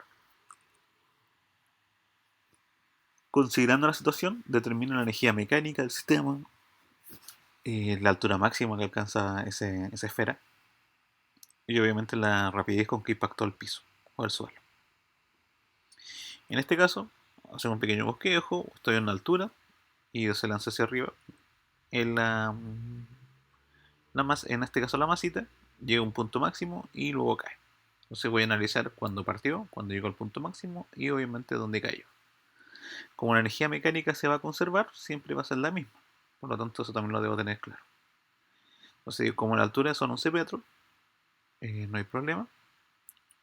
Considerando la situación, determina la energía mecánica del sistema, la altura máxima que alcanza esa esfera y obviamente la rapidez con que impactó al piso o al suelo. En este caso, hacemos un pequeño bosquejo, estoy en una altura y se lanza hacia arriba. En en este caso la masita llega a un punto máximo y luego cae. Entonces voy a analizar cuándo partió, cuándo llegó al punto máximo y obviamente dónde cayó. Como la energía mecánica se va a conservar, siempre va a ser la misma. Por lo tanto, eso también lo debo tener claro. Entonces, como la altura son 11 metros, no hay problema.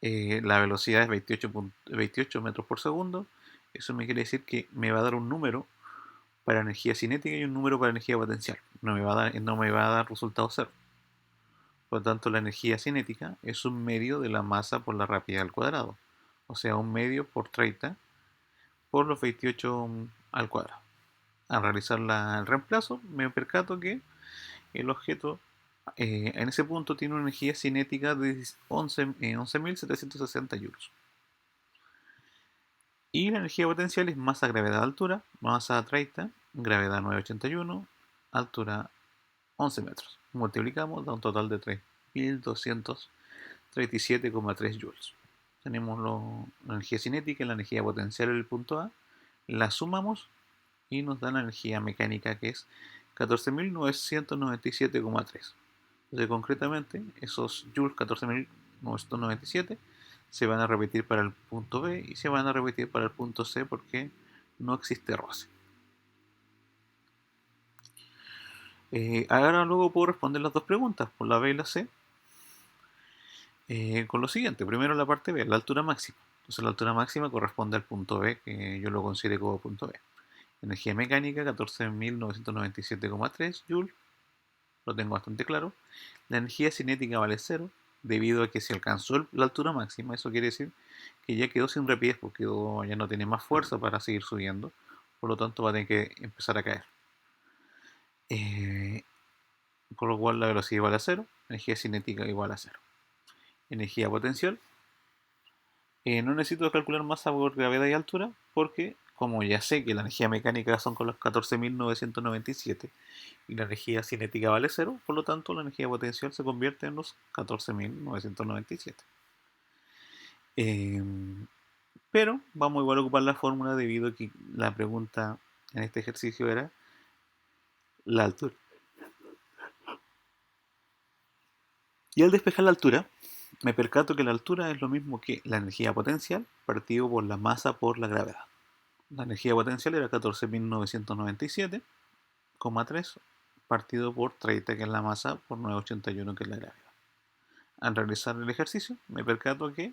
La velocidad es 28 metros por segundo. Eso me quiere decir que me va a dar un número para energía cinética y un número para energía potencial. No me va a dar resultado cero. Por lo tanto, la energía cinética es un medio de la masa por la rapidez al cuadrado. O sea, un medio por 30 por los 28 al cuadrado. Al realizar el reemplazo, me percato que el objeto en ese punto tiene una energía cinética de 11.760 joules. Y la energía potencial es masa, gravedad, altura, masa 30, gravedad 981, altura 11 metros. Multiplicamos, da un total de 3.237,3 joules. Tenemos la energía cinética y la energía potencial en el punto A, la sumamos y nos da la energía mecánica, que es 14.997,3. Entonces, concretamente, esos joules 14.997 se van a repetir para el punto B y se van a repetir para el punto C porque no existe roce. Ahora luego puedo responder las dos preguntas, por la B y la C, con lo siguiente. Primero la parte B, la altura máxima. Entonces la altura máxima corresponde al punto B, que yo lo considero como punto B. Energía mecánica 14.997,3 joules. lo tengo bastante claro. La energía cinética vale cero, debido a que si alcanzó la altura máxima, eso quiere decir que ya quedó sin rapidez, porque ya no tiene más fuerza para seguir subiendo, por lo tanto va a tener que empezar a caer. Eh, por lo cual la velocidad igual a cero, energía cinética igual a cero. Energía potencial, no necesito calcular masa por gravedad y altura, porque como ya sé que la energía mecánica son con los 14.997 y la energía cinética vale cero, por lo tanto la energía potencial se convierte en los 14.997. Eh, pero vamos igual a ocupar la fórmula debido a que la pregunta en este ejercicio era la altura. Y al despejar la altura, me percato que la altura es lo mismo que la energía potencial partido por la masa por la gravedad. La energía potencial era 14.997,3 partido por 30, que es la masa, por 981, que es la gravedad. Al realizar el ejercicio, me percato que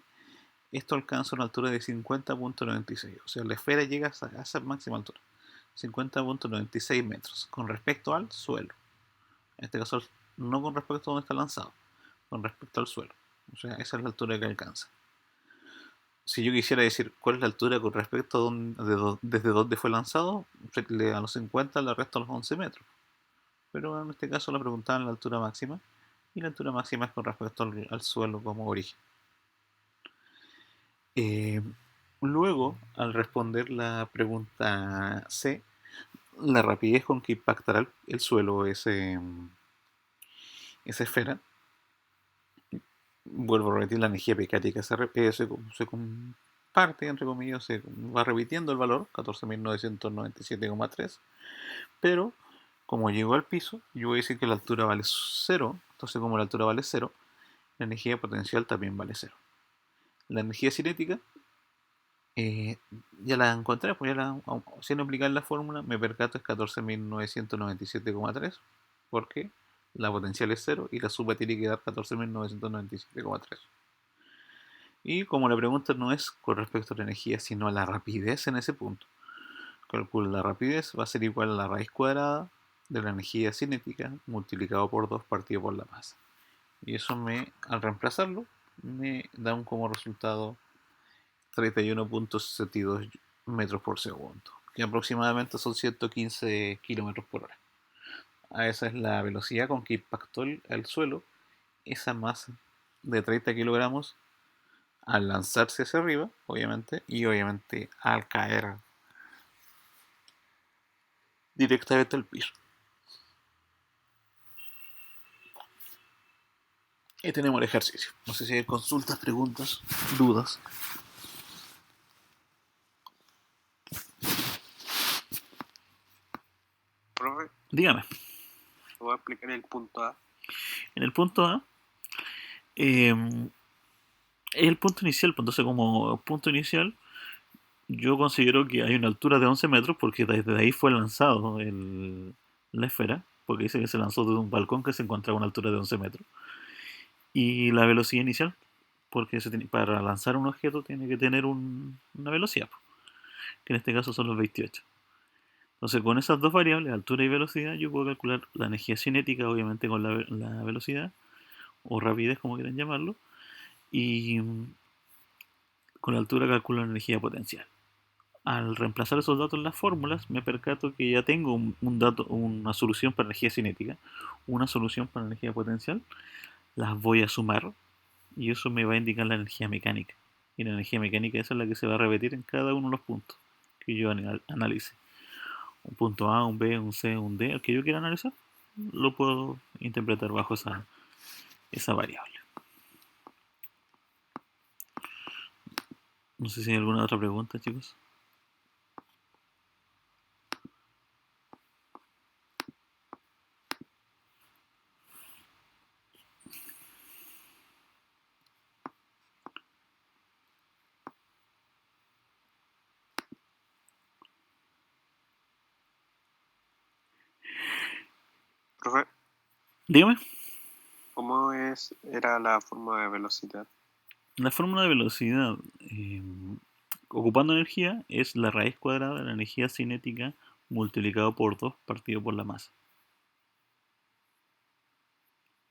esto alcanza una altura de 50.96. O sea, la esfera llega a esa máxima altura, 50.96 metros, con respecto al suelo. En este caso, no con respecto a donde está lanzado, con respecto al suelo. O sea, esa es la altura que alcanza. Si yo quisiera decir cuál es la altura con respecto a desde donde fue lanzado, a los 50 le resto a los 11 metros. Pero en este caso le preguntaban la altura máxima, y la altura máxima es con respecto al suelo como origen. Eh, Luego, al responder la pregunta C, la rapidez con que impactará el suelo esa esfera, vuelvo a repetir, la energía mecánica se comparte, entre comillas, se va repitiendo el valor, 14.997,3, pero como llegó al piso, yo voy a decir que la altura vale cero. Entonces como la altura vale cero, la energía potencial también vale cero. La energía cinética, eh, ya la encontré, pues sin aplicar la fórmula, me percato es 14.997,3, porque la potencial es cero y la suma tiene que dar 14.997,3. Y como la pregunta no es con respecto a la energía, sino a la rapidez en ese punto, calculo la rapidez, va a ser igual a la raíz cuadrada de la energía cinética multiplicado por 2 partido por la masa. Y eso al reemplazarlo, me da como resultado 31.62 metros por segundo, que aproximadamente son 115 kilómetros por hora. A esa es la velocidad con que impactó el suelo esa masa de 30 kilogramos al lanzarse hacia arriba, obviamente, y obviamente al caer directamente al piso. Y tenemos el ejercicio. No sé si hay consultas, preguntas, dudas. Profe, Dígame. voy a explicar el punto A. En el punto A, es el punto inicial. Entonces, como punto inicial, yo considero que hay una altura de 11 metros porque desde ahí fue lanzado la esfera, porque dice que se lanzó desde un balcón que se encontraba a una altura de 11 metros. Y la velocidad inicial, porque para lanzar un objeto tiene que tener una velocidad, que en este caso son los 28. Entonces, con esas dos variables, altura y velocidad, yo puedo calcular la energía cinética, obviamente con la velocidad, o rapidez, como quieran llamarlo, y con la altura calculo la energía potencial. Al reemplazar esos datos en las fórmulas, me percato que ya tengo una solución para energía cinética, una solución para energía potencial, las voy a sumar y eso me va a indicar la energía mecánica. Y la energía mecánica esa es la que se va a repetir en cada uno de los puntos que yo analice. Un punto A, un B, un C, un D, el que yo quiera analizar, lo puedo interpretar bajo esa variable. No sé si hay alguna otra pregunta, chicos. Profe, Dígame. ¿cómo era la forma de velocidad? La fórmula de velocidad, ocupando energía, es la raíz cuadrada de la energía cinética multiplicado por 2 partido por la masa.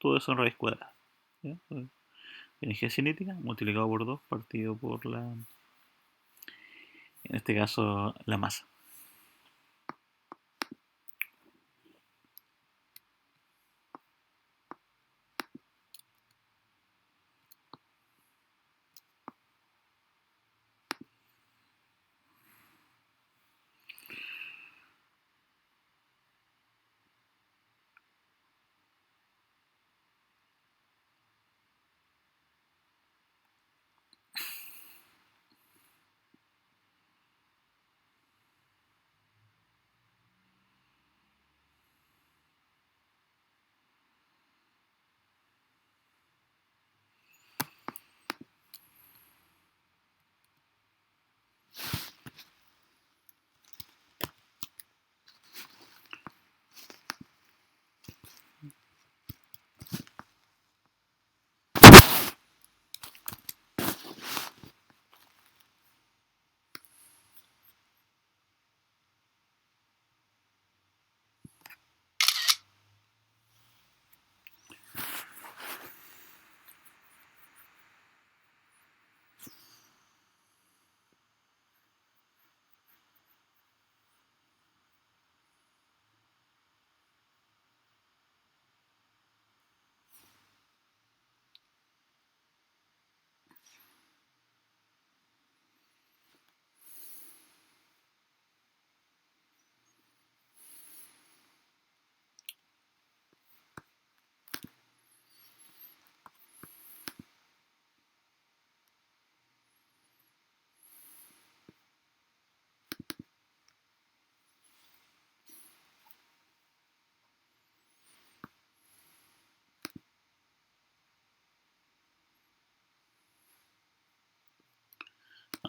todo eso en raíz cuadrada. ¿Ya? Energía cinética multiplicado por 2 partido por en este caso, la masa.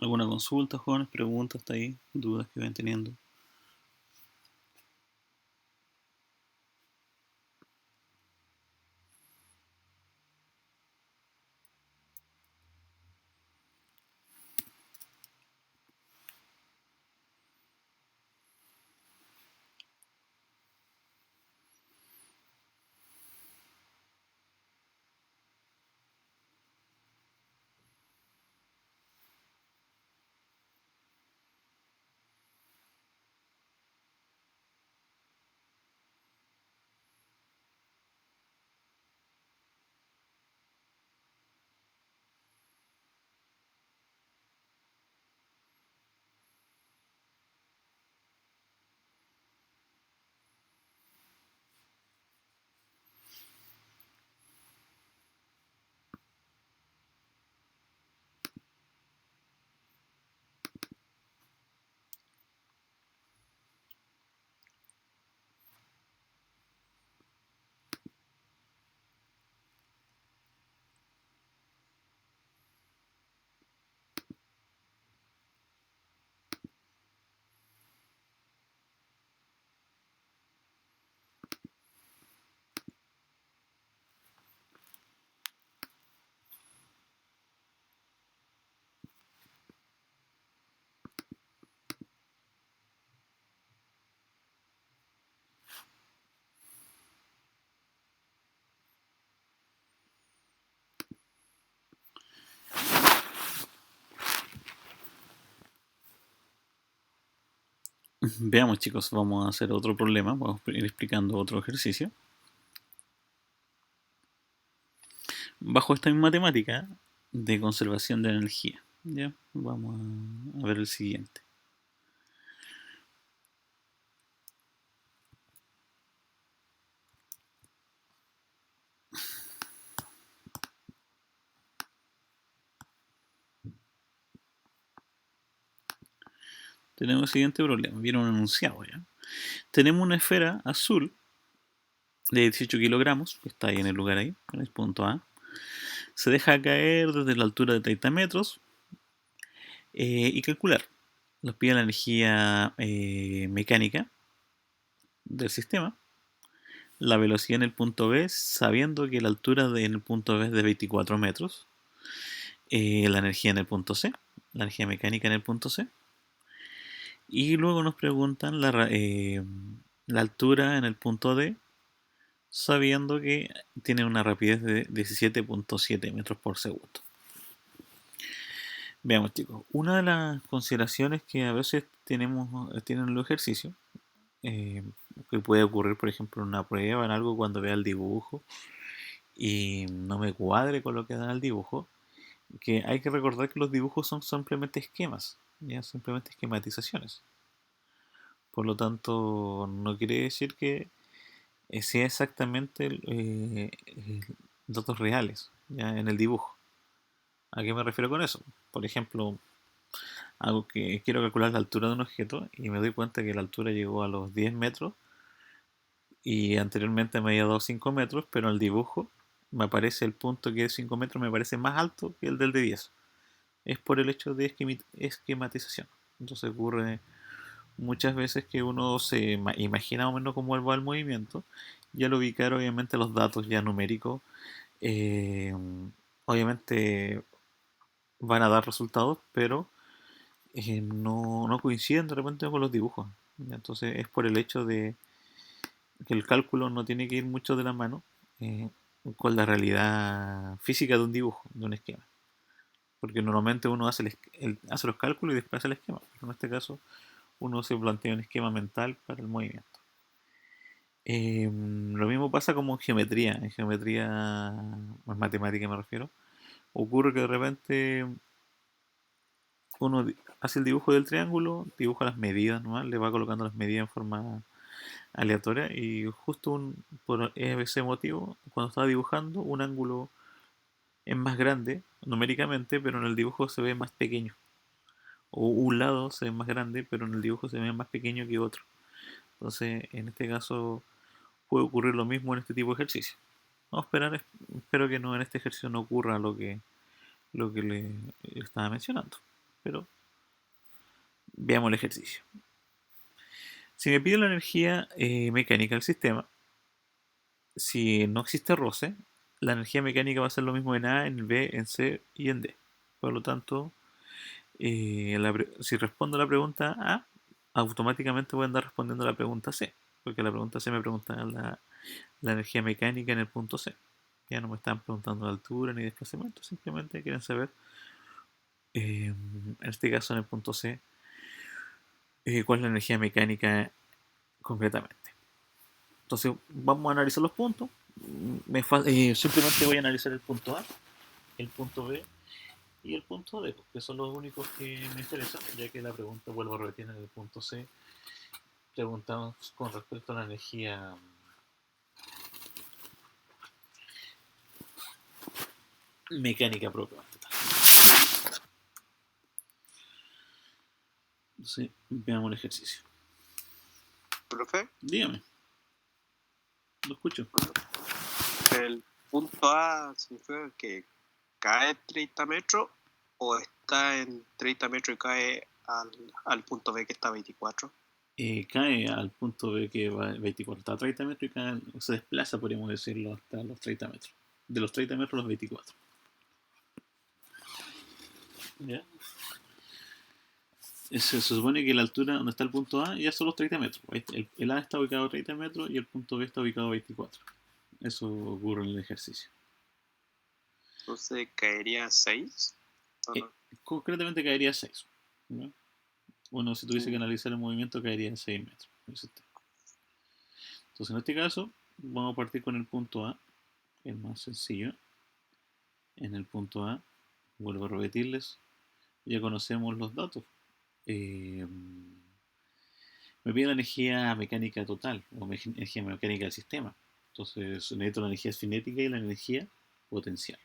¿Alguna consulta, jóvenes? ¿Preguntas hasta ahí? ¿Dudas que vayan teniendo? Veamos, chicos, vamos a hacer otro problema. Vamos a ir explicando otro ejercicio. Bajo esta misma temática de conservación de energía. ¿Ya? Vamos a ver el siguiente. Tenemos el siguiente problema. Viene un enunciado, ¿ya? Tenemos una esfera azul de 18 kilogramos, que está ahí en el lugar ahí, en el punto A. Se deja caer desde la altura de 30 metros y calcular. Nos pide la energía mecánica del sistema, la velocidad en el punto B, sabiendo que la altura en el punto B es de 24 metros, la energía en el punto C, la energía mecánica en el punto C, y luego nos preguntan la altura en el punto D sabiendo que tiene una rapidez de 17.7 metros por segundo. Veamos, chicos, una de las consideraciones que a veces tienen los ejercicios, eh, que puede ocurrir, por ejemplo, en una prueba, en algo, cuando vea el dibujo y no me cuadre con lo que da el dibujo, que hay que recordar que los dibujos son simplemente esquemas, ya simplemente esquematizaciones. Por lo tanto, no quiere decir que sea exactamente datos reales ya en el dibujo. ¿A qué me refiero con eso? Por ejemplo, algo que quiero calcular la altura de un objeto y me doy cuenta que la altura llegó a los 10 metros y anteriormente me había dado 5 metros, pero en el dibujo me aparece el punto que es 5 metros, me parece más alto que el del de 10. Es por el hecho de esquematización. Entonces ocurre muchas veces que uno se imagina más o menos cómo va el movimiento y al ubicar obviamente los datos ya numéricos, eh, obviamente van a dar resultados, pero no coinciden de repente con los dibujos. Entonces es por el hecho de que el cálculo no tiene que ir mucho de la mano eh, con la realidad física de un dibujo, de un esquema. Porque normalmente uno hace los cálculos y después hace el esquema. Pero en este caso uno se plantea un esquema mental para el movimiento. Lo mismo pasa como en geometría más matemática me refiero. Ocurre que de repente uno hace el dibujo del triángulo, dibuja las medidas, ¿no? Le va colocando las medidas en forma aleatoria y justo por ese motivo, cuando estaba dibujando, un ángulo es más grande numéricamente, pero en el dibujo se ve más pequeño. O un lado se ve más grande, pero en el dibujo se ve más pequeño que otro. Entonces, en este caso, puede ocurrir lo mismo en este tipo de ejercicio. Vamos a esperar, espero que no en este ejercicio no ocurra lo que le estaba mencionando. Pero veamos el ejercicio. Si me pide la energía mecánica del sistema, si no existe roce, la energía mecánica va a ser lo mismo en A, en B, en C y en D. Por lo tanto, si respondo a la pregunta A, automáticamente voy a andar respondiendo a la pregunta C, porque la pregunta C me pregunta la energía mecánica en el punto C. Ya no me están preguntando la altura ni desplazamiento, simplemente quieren saber, en este caso en el punto C, cuál es la energía mecánica concretamente. Entonces vamos a analizar los puntos. Simplemente voy a analizar el punto A, el punto B y el punto D, que son los únicos que me interesan, ya que la pregunta, vuelvo a repetir, en el punto C preguntamos con respecto a la energía mecánica propiamente tal. Entonces, veamos el ejercicio. Profe, Dígame, lo escucho. el punto A significa que cae 30 metros o está en 30 metros y cae al punto B que está a 24. Cae al punto B que va 24, está a 30 metros y se desplaza, podríamos decirlo, hasta los 30 metros. De los 30 metros a los 24. ¿Ya? Se supone que la altura donde está el punto A ya son los 30 metros. El A está ubicado a 30 metros y el punto B está ubicado a 24. Eso ocurre en el ejercicio. Entonces caería 6. Eh, concretamente caería a 6. ¿No? Bueno, si tuviese que analizar el movimiento, caería a 6 metros. Entonces, en este caso, vamos a partir con el punto A, el más sencillo. En el punto A, vuelvo a repetirles, ya conocemos los datos. Eh, Me pide la energía mecánica total o energía mecánica del sistema. Entonces necesito la energía cinética y la energía potencial.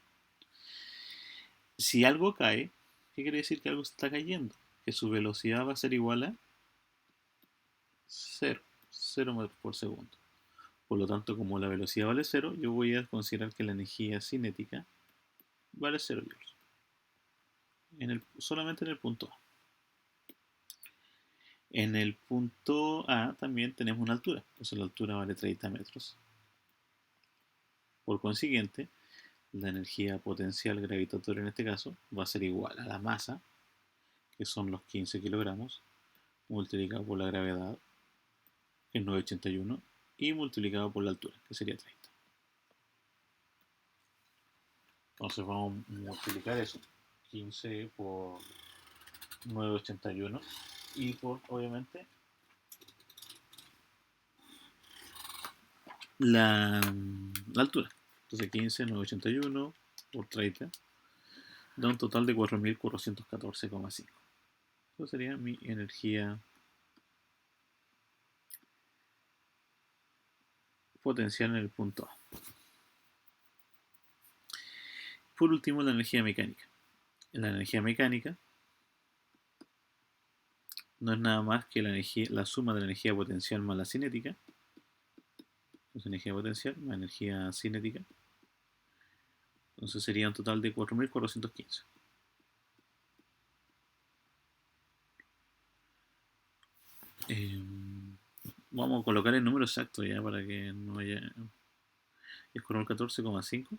Si algo cae, ¿qué quiere decir que algo está cayendo? Que su velocidad va a ser igual a 0, 0 metros por segundo. Por lo tanto, como la velocidad vale 0, yo voy a considerar que la energía cinética vale 0 joules. Solamente en el punto A. En el punto A también tenemos una altura. Entonces la altura vale 30 metros. Por consiguiente, la energía potencial gravitatoria en este caso va a ser igual a la masa, que son los 15 kilogramos, multiplicado por la gravedad, que es 981, y multiplicado por la altura, que sería 30. Entonces vamos a multiplicar eso. 15 por 981 y por, obviamente, la altura. Entonces 15, 981 por 30 da un total de 4.414,5. Eso sería mi energía potencial en el punto A. Por último, la energía mecánica. La energía mecánica no es nada más que la suma de la energía potencial más la cinética. Entonces, energía potencial más energía cinética. Entonces sería un total de 4.415. Vamos a colocar el número exacto ya para que no haya. Es 14,5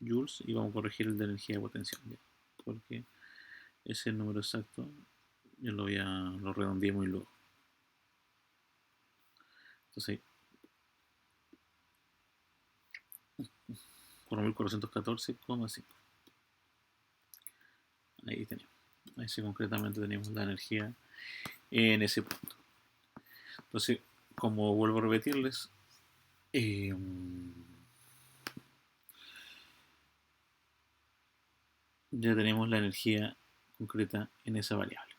joules y vamos a corregir el de energía potencial ya, porque ese es el número exacto. Yo lo redondeé muy luego. Entonces 4.414,5. Ahí tenemos. Ahí sí concretamente tenemos la energía en ese punto. Entonces, como vuelvo a repetirles, ya tenemos la energía concreta en esa variable.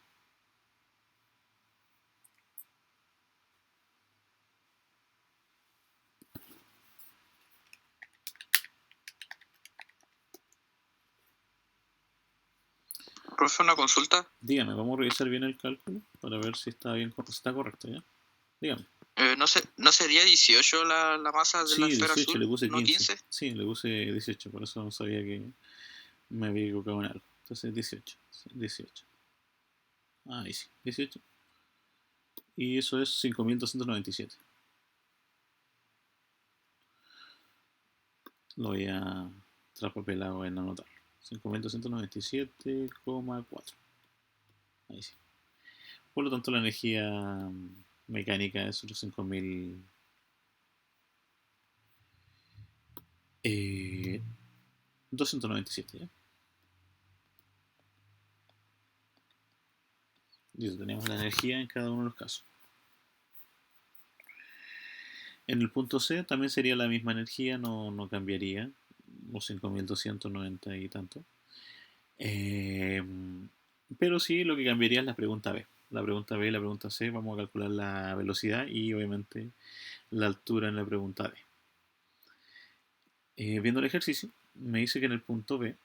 Profe, una consulta. Dígame, vamos a revisar bien el cálculo para ver si está bien, si está correcto, ¿ya? Dígame. ¿No sería 18 la masa de la Sí, esfera 18, azul? le puse ¿No 15. 15? Sí, le puse 18, por eso no sabía que me había equivocado en algo. Entonces 18, 18. Ahí sí, 18. Y eso es 5.297. Lo voy a traspapelado en anotarlo. 5.297,4. Ahí sí. Por lo tanto, la energía mecánica es los 5.297, ¿ya? Y tenemos la energía en cada uno de los casos. En el punto C también sería la misma energía, no cambiaría, los 5.290 y tanto. Pero sí, lo que cambiaría es la pregunta B. La pregunta B y la pregunta C vamos a calcular la velocidad y obviamente la altura en la pregunta D. Viendo el ejercicio, me dice que en el punto B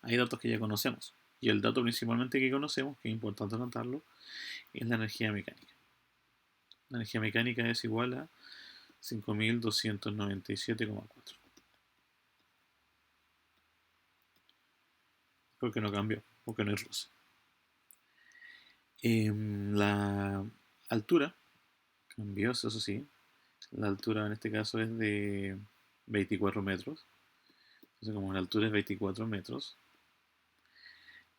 hay datos que ya conocemos. Y el dato principalmente que conocemos, que es importante anotarlo, es la energía mecánica. La energía mecánica es igual a 5.297,4. Porque no cambió, porque no es rosa. La altura cambió, eso sí. La altura en este caso es de 24 metros. Entonces, como la altura es 24 metros,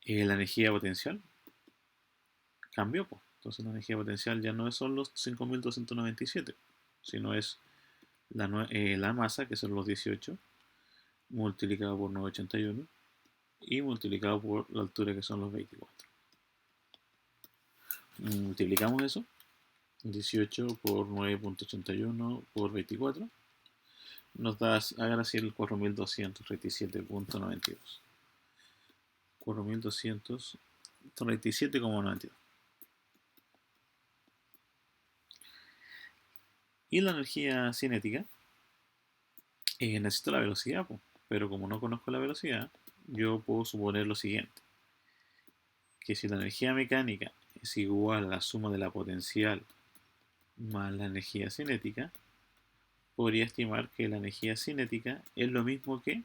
la energía potencial cambió. Pues. Entonces, la energía potencial ya no son los 5.297, sino es la masa, que son los 18, multiplicado por 981 y multiplicado por la altura, que son los 24. Multiplicamos eso, 18 por 9.81 por 24, nos da, hagan así el 4.237,92. 4.237,92. Y la energía cinética, necesito la velocidad, pero como no conozco la velocidad, yo puedo suponer lo siguiente, que si la energía mecánica es igual a la suma de la potencial más la energía cinética, podría estimar que la energía cinética es lo mismo que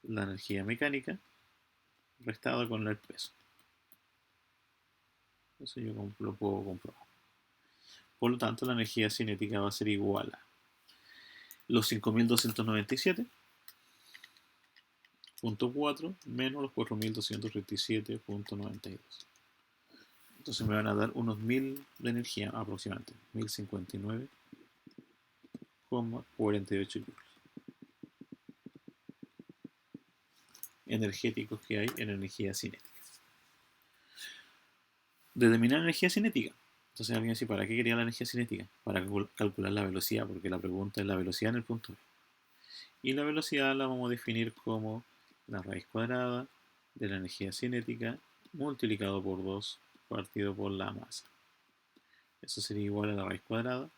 la energía mecánica restada con el peso. Eso yo lo puedo comprobar. Por lo tanto, la energía cinética va a ser igual a los 5.297,4 menos los 4.237,92. Entonces me van a dar unos 1000 de energía aproximadamente. 1059,48 joules energéticos que hay en energía cinética. Determinar energía cinética. Entonces alguien dice, ¿para qué quería la energía cinética? Para calcular la velocidad, porque la pregunta es la velocidad en el punto B. Y la velocidad la vamos a definir como la raíz cuadrada de la energía cinética multiplicado por 2 partido por la masa. Eso sería igual a la raíz cuadrada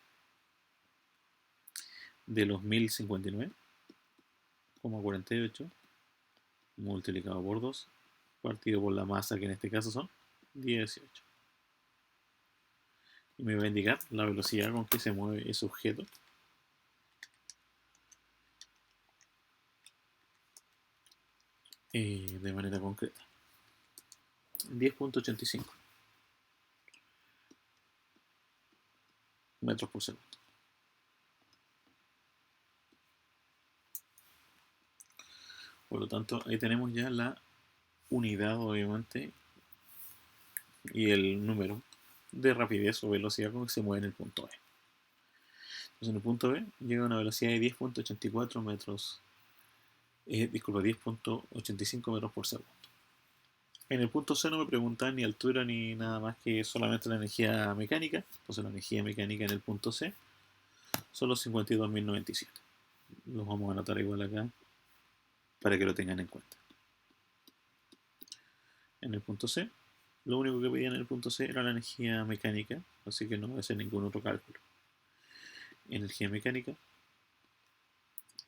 de los 1059,48 multiplicado por 2 partido por la masa, que en este caso son 18. Y me va a indicar la velocidad con que se mueve ese objeto de manera concreta. 10.85 metros por segundo. Por lo tanto, ahí tenemos ya la unidad, obviamente, y el número de rapidez o velocidad con que se mueve en el punto B. Entonces, en el punto B llega a una velocidad de 10.84 metros, 10.85 metros por segundo. En el punto C no me preguntan ni altura ni nada más que solamente la energía mecánica. Entonces la energía mecánica en el punto C son los 52.097. Los vamos a anotar igual acá para que lo tengan en cuenta. En el punto C, lo único que pedían en el punto C era la energía mecánica, así que no voy a hacer ningún otro cálculo. Energía mecánica,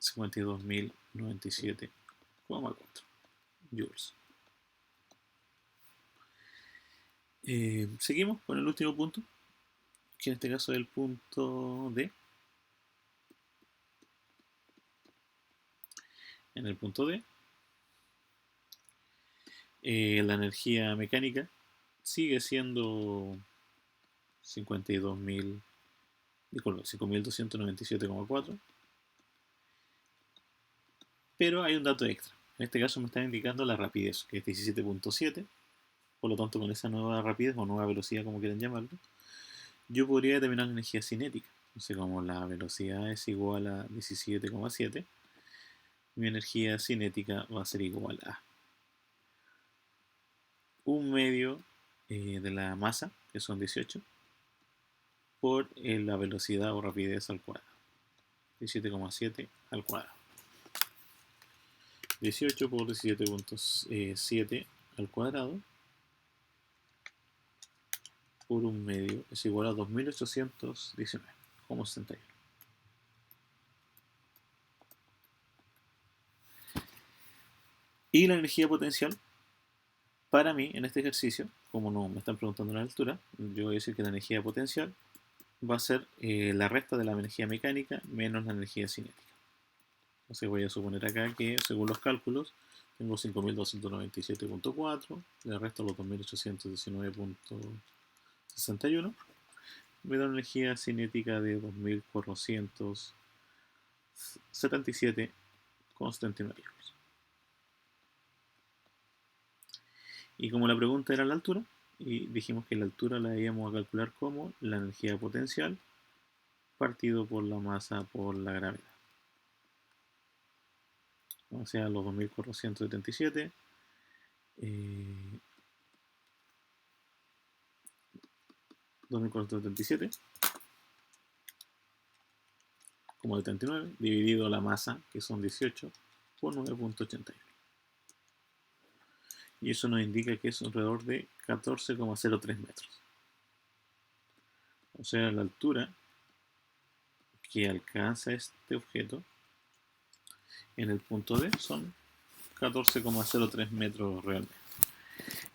52.097,4 joules. Seguimos con el último punto, que en este caso es el punto D. En el punto D, la energía mecánica sigue siendo 5.297,4, pero hay un dato extra. En este caso me están indicando la rapidez, que es 17.7. Por lo tanto, con esa nueva rapidez o nueva velocidad, como quieran llamarlo, yo podría determinar la energía cinética. Entonces, como la velocidad es igual a 17,7, mi energía cinética va a ser igual a un medio de la masa, que son 18, por la velocidad o rapidez al cuadrado. 17,7 al cuadrado. 18 por 17.7 al cuadrado por un medio es igual a 2819,61. Y la energía potencial, para mí, en este ejercicio, como no me están preguntando la altura, yo voy a decir que la energía potencial va a ser la resta de la energía mecánica menos la energía cinética. Entonces voy a suponer acá que, según los cálculos, tengo 5.297,4, le resto los 2.819,61, me da una energía cinética de 2.477,79 joules. Y como la pregunta era la altura, y dijimos que la altura la íbamos a calcular como la energía potencial partido por la masa por la gravedad. O sea, los 2.477 como 79 dividido la masa, que son 18, por 9.81. Y eso nos indica que es alrededor de 14,03 metros. O sea, la altura que alcanza este objeto en el punto D son 14,03 metros realmente.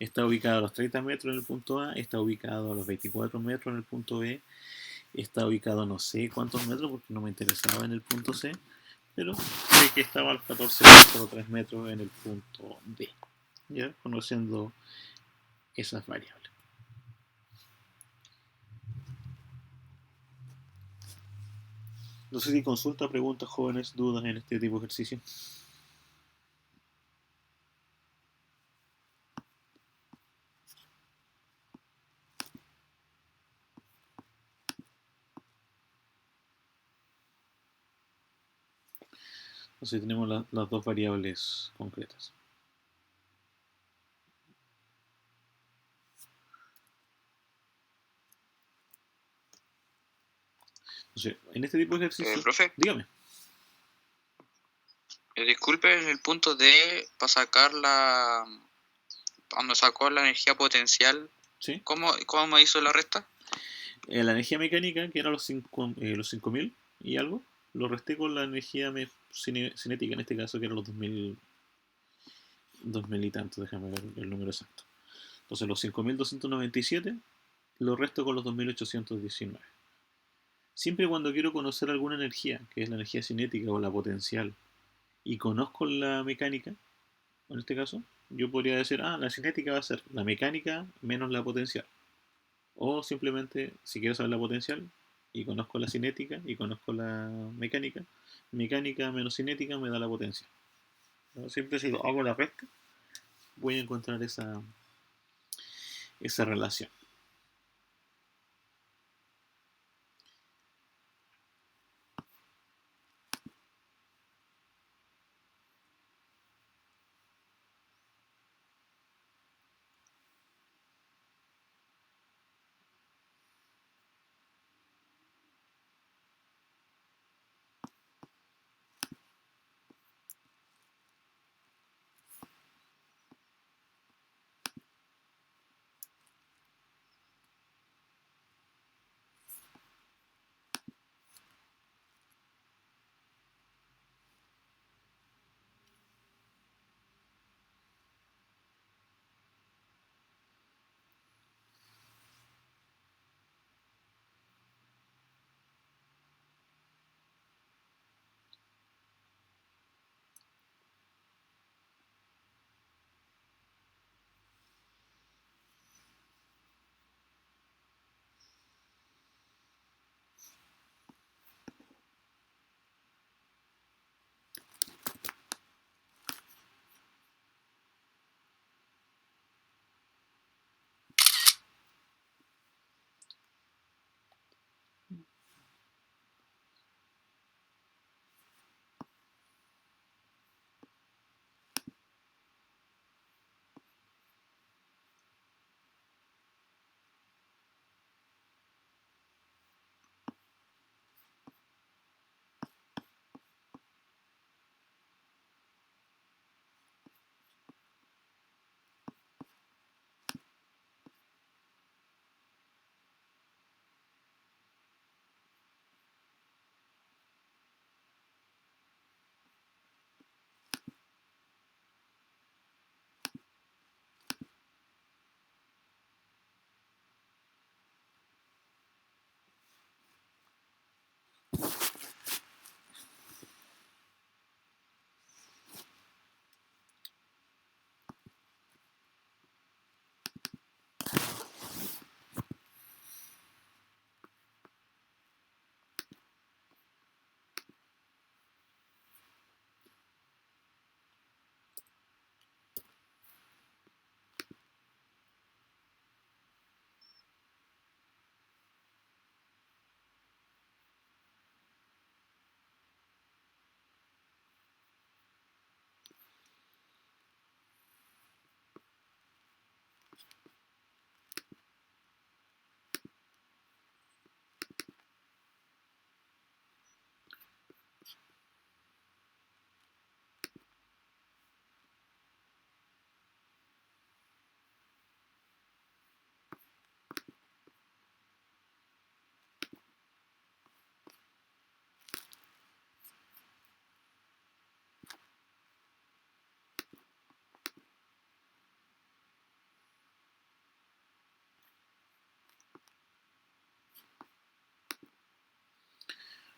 Está ubicado a los 30 metros en el punto A, está ubicado a los 24 metros en el punto B, está ubicado a no sé cuántos metros porque no me interesaba en el punto C, pero sé que estaba a los 14,03 metros en el punto D, ya conociendo esas variables. No sé si consulta, preguntas, jóvenes, dudas en este tipo de ejercicio. Entonces tenemos las dos variables concretas. Entonces, en este tipo de ejercicio... Profe, Dígame. disculpe, en el punto D, para sacar cuando sacó la energía potencial, ¿Sí? ¿cómo me hizo la resta? La energía mecánica, que era los 5000 y algo, lo resté con la energía cinética, en este caso, que eran los 2000 y tanto, déjame ver el número exacto. Entonces los 5297 lo resto con los 2819. Siempre cuando quiero conocer alguna energía, que es la energía cinética o la potencial, y conozco la mecánica, en este caso, yo podría decir, la cinética va a ser la mecánica menos la potencial. O simplemente, si quiero saber la potencial, y conozco la cinética, y conozco la mecánica, mecánica menos cinética me da la potencia. Siempre si hago la resta, voy a encontrar esa relación.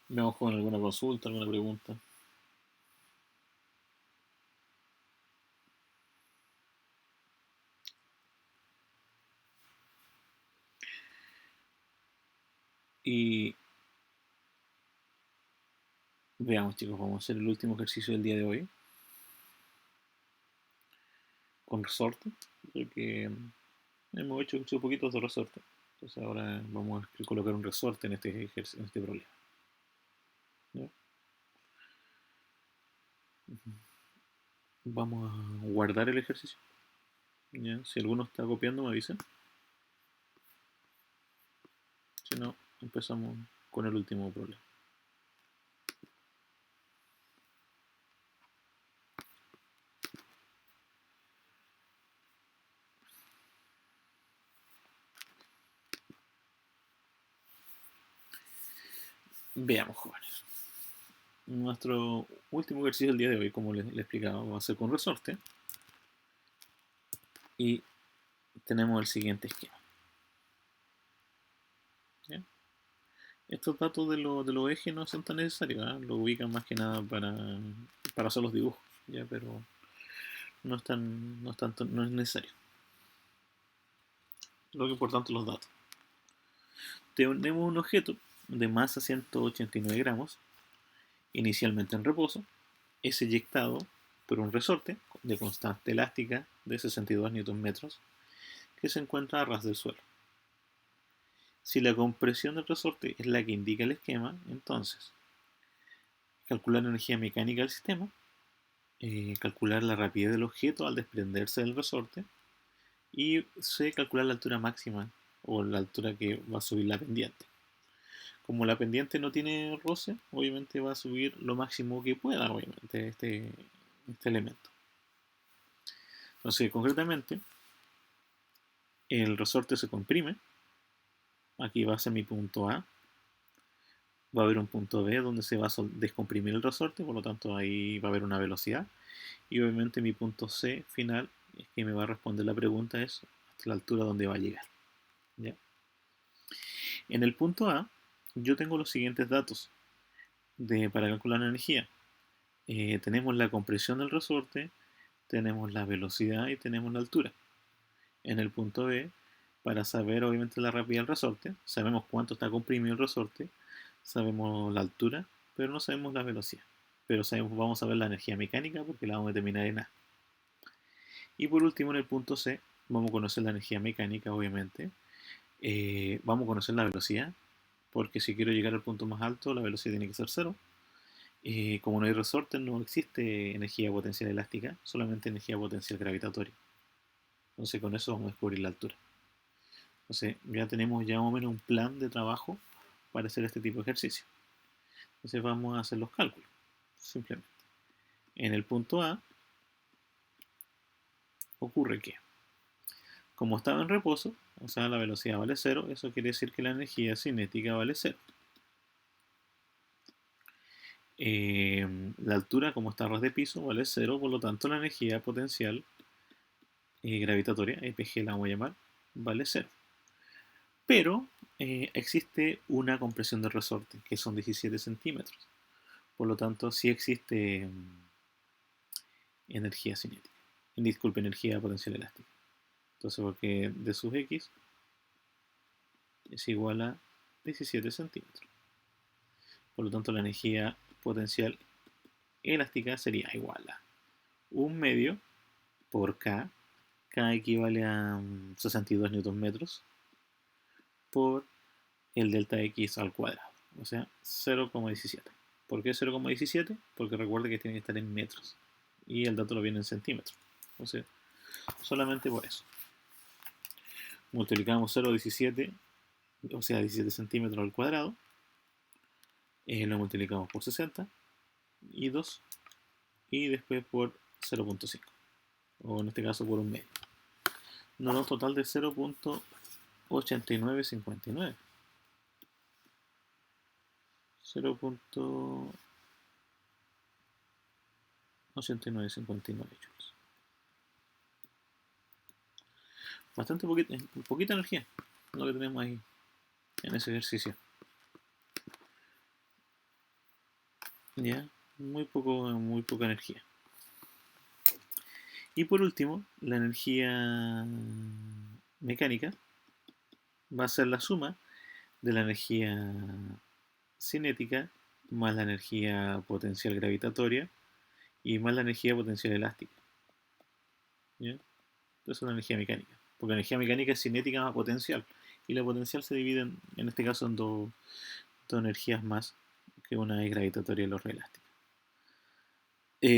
Veamos con alguna consulta, alguna pregunta. Y veamos, chicos, vamos a hacer el último ejercicio del día de hoy. Con resorte, porque hemos hecho un poquito de resorte. Entonces ahora vamos a colocar un resorte en este problema. ¿Ya? Vamos a guardar el ejercicio. ¿Ya? Si alguno está copiando, me avisa. Si no, empezamos con el último problema. Veamos, jóvenes. Nuestro último ejercicio del día de hoy, como les explicaba, va a ser con resorte. Y tenemos el siguiente esquema. ¿Ya? Estos datos de los ejes no son tan necesarios, ¿eh? Lo ubican más que nada para hacer los dibujos, ¿ya? Pero no es necesario. Lo que importante son los datos. Tenemos un objeto de masa 189 gramos, inicialmente en reposo, es eyectado por un resorte de constante elástica de 62 Nm que se encuentra a ras del suelo. Si la compresión del resorte es la que indica el esquema, entonces calcular la energía mecánica del sistema, calcular la rapidez del objeto al desprenderse del resorte y calcular la altura máxima o la altura que va a subir la pendiente. Como la pendiente no tiene roce, obviamente va a subir lo máximo que pueda, obviamente, este elemento. Entonces, concretamente, el resorte se comprime. Aquí va a ser mi punto A. Va a haber un punto B donde se va a descomprimir el resorte, por lo tanto ahí va a haber una velocidad. Y obviamente mi punto C final, es que me va a responder la pregunta, es hasta la altura donde va a llegar. ¿Ya? En el punto A, yo tengo los siguientes datos para calcular la energía. Tenemos la compresión del resorte, tenemos la velocidad y tenemos la altura. En el punto B, para saber obviamente la rapidez del resorte, sabemos cuánto está comprimido el resorte, sabemos la altura, pero no sabemos la velocidad. Pero vamos a ver la energía mecánica porque la vamos a determinar en A. Y por último, en el punto C, vamos a conocer la energía mecánica, obviamente. Vamos a conocer la velocidad, porque si quiero llegar al punto más alto, la velocidad tiene que ser 0. Como no hay resorte, no existe energía potencial elástica, solamente energía potencial gravitatoria. Entonces con eso vamos a descubrir la altura. Entonces ya tenemos ya más o menos un plan de trabajo para hacer este tipo de ejercicio. Entonces vamos a hacer los cálculos, simplemente. En el punto A ocurre que, como estaba en reposo, o sea la velocidad vale 0, eso quiere decir que la energía cinética vale 0. La altura, como está a ras de piso, vale 0, por lo tanto la energía potencial gravitatoria, EPG la vamos a llamar, vale 0. Pero existe una compresión del resorte, que son 17 centímetros. Por lo tanto, sí existe energía cinética. Disculpe, energía potencial elástica. Entonces, porque D sub X es igual a 17 centímetros. Por lo tanto, la energía potencial elástica sería igual a 1 medio por K. K equivale a 62 Nm por el delta X al cuadrado. O sea, 0,17. ¿Por qué 0,17? Porque recuerde que tiene que estar en metros. Y el dato lo viene en centímetros. O sea, solamente por eso. Multiplicamos 0,17, o sea, 17 centímetros al cuadrado. Lo multiplicamos por 60 y 2. Y después por 0,5. O en este caso por un medio. Nos da un total de 0,8959. 0,8959 joules. Bastante poquita energía lo que tenemos ahí en ese ejercicio. Ya, muy poca energía. Y por último, la energía mecánica va a ser la suma de la energía cinética más la energía potencial gravitatoria y más la energía potencial elástica. ¿Ya? Eso es la energía mecánica. Porque la energía mecánica es cinética más potencial. Y la potencial se divide en este caso en dos energías más, que una es gravitatoria y la otra elástica.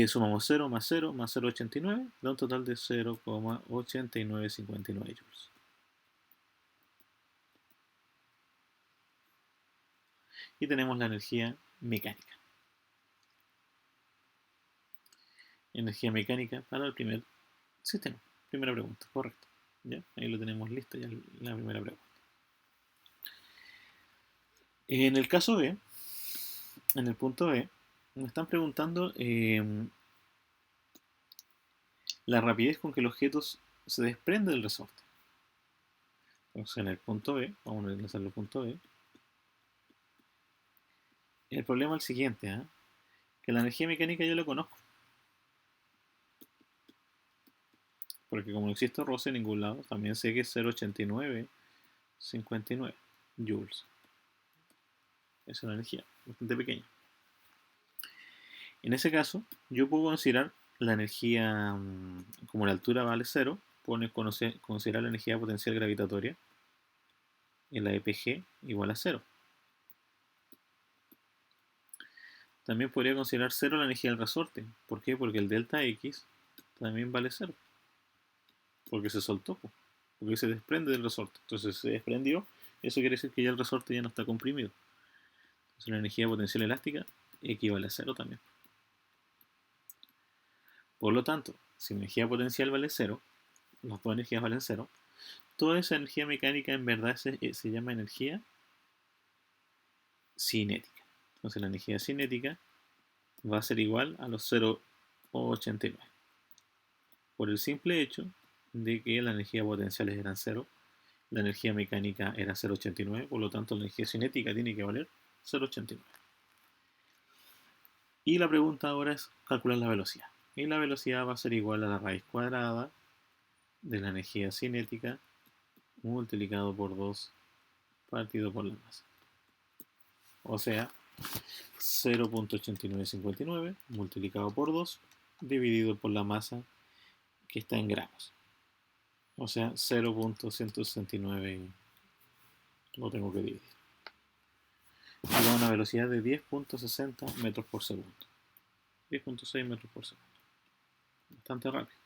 Sumamos 0 más 0 más 0,89, da un total de 0,8959 joules. Y tenemos la energía mecánica. Energía mecánica para el primer sistema. Primera pregunta, correcto. ¿Ya? Ahí lo tenemos listo, ya la primera pregunta. En el caso B, en el punto B, me están preguntando la rapidez con que el objeto se desprende del resorte. Entonces en el punto B, vamos a realizar el punto B. El problema es el siguiente, ¿eh? Que la energía mecánica yo la conozco. Porque como no existe roce en ningún lado, también sé que es 0,8959 joules. Es una energía bastante pequeña. En ese caso, yo puedo considerar la energía, como la altura vale 0, puedo considerar la energía potencial gravitatoria en la EPG igual a 0. También podría considerar 0 la energía del resorte. ¿Por qué? Porque el delta X también vale 0. Porque se soltó, porque se desprende del resorte. Entonces se desprendió, eso quiere decir que ya el resorte ya no está comprimido. Entonces la energía potencial elástica equivale a 0 también. Por lo tanto, si la energía potencial vale 0, las dos energías valen 0, toda esa energía mecánica en verdad se llama energía cinética. Entonces la energía cinética va a ser igual a los 0,89. Por el simple hecho de que las energías potenciales eran 0, la energía mecánica era 0,89, por lo tanto la energía cinética tiene que valer 0,89. Y la pregunta ahora es calcular la velocidad. Y la velocidad va a ser igual a la raíz cuadrada de la energía cinética multiplicado por 2 partido por la masa. O sea, 0,8959 multiplicado por 2 dividido por la masa que está en gramos. O sea, 0,169 lo tengo que dividir. Y da una velocidad de 10,60 metros por segundo. 10,6 metros por segundo. Bastante rápido.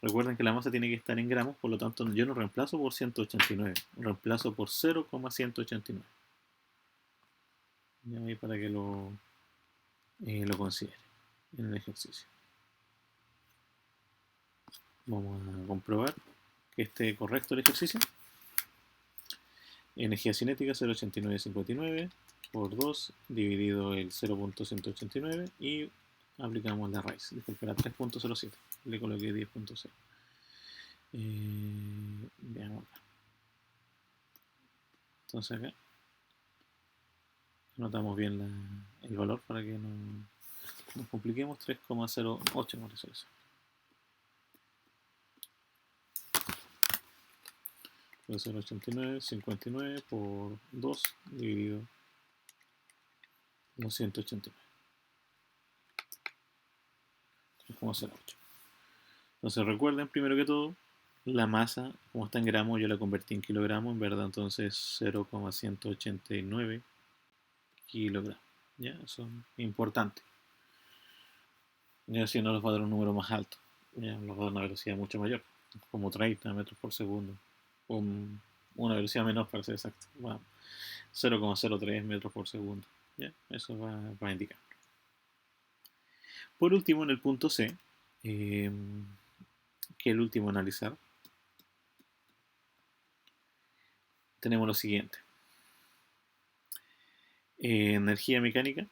Recuerden que la masa tiene que estar en gramos, por lo tanto yo no reemplazo por 189, reemplazo por 0,189. Ya ahí para que lo considere en el ejercicio. Vamos a comprobar que esté correcto el ejercicio. Energía cinética 0,8959 por 2 dividido el 0,189 y aplicamos la raíz. Disculpe, era 3,07. Le coloqué 10,6. Veamos acá. Entonces acá anotamos bien el valor para que no nos compliquemos. 3,08 por eso. Entonces 0,89, 59 por 2 dividido los 189. 3,08. Entonces recuerden, primero que todo, la masa, como está en gramos, yo la convertí en kilogramos, en verdad, entonces 0,189 kilogramos. ¿Ya? Eso es importante. Ya si no nos va a dar un número más alto, ya nos va a dar una velocidad mucho mayor, como 30 metros por segundo, o una velocidad menor para ser exacto, 0,03 metros por segundo. ¿Ya? Eso va a indicar. Por último, en el punto C, que es el último a analizar, tenemos lo siguiente. Energía mecánica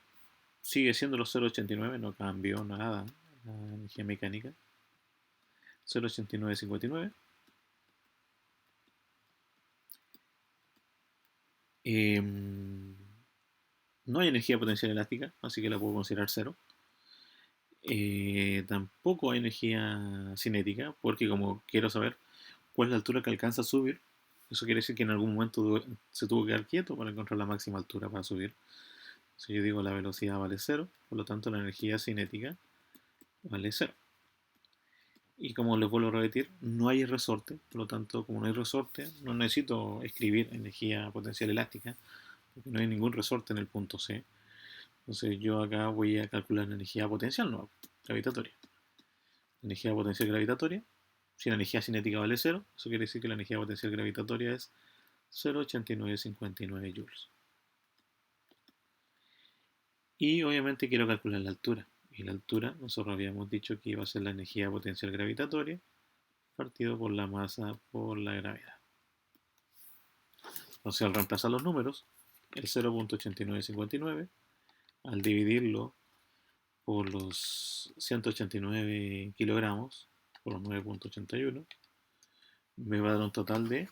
sigue siendo los 0,89, no cambió nada la energía mecánica. 0,8959. No hay energía potencial elástica, así que la puedo considerar 0. Tampoco hay energía cinética, porque como quiero saber cuál es la altura que alcanza a subir, eso quiere decir que en algún momento se tuvo que quedar quieto para encontrar la máxima altura para subir. Si yo digo la velocidad vale 0, por lo tanto la energía cinética vale 0. Y como les vuelvo a repetir, no hay resorte, por lo tanto, como no hay resorte, no necesito escribir energía potencial elástica, porque no hay ningún resorte en el punto C. Entonces yo acá voy a calcular la energía potencial, no, gravitatoria. Energía potencial gravitatoria. Si la energía cinética vale 0, eso quiere decir que la energía potencial gravitatoria es 0,8959 joules. Y obviamente quiero calcular la altura. Y la altura, nosotros habíamos dicho que iba a ser la energía potencial gravitatoria partido por la masa por la gravedad. Entonces al reemplazar los números, el 0,8959, al dividirlo por los 189 kilogramos, por los 9,81, me va a dar un total de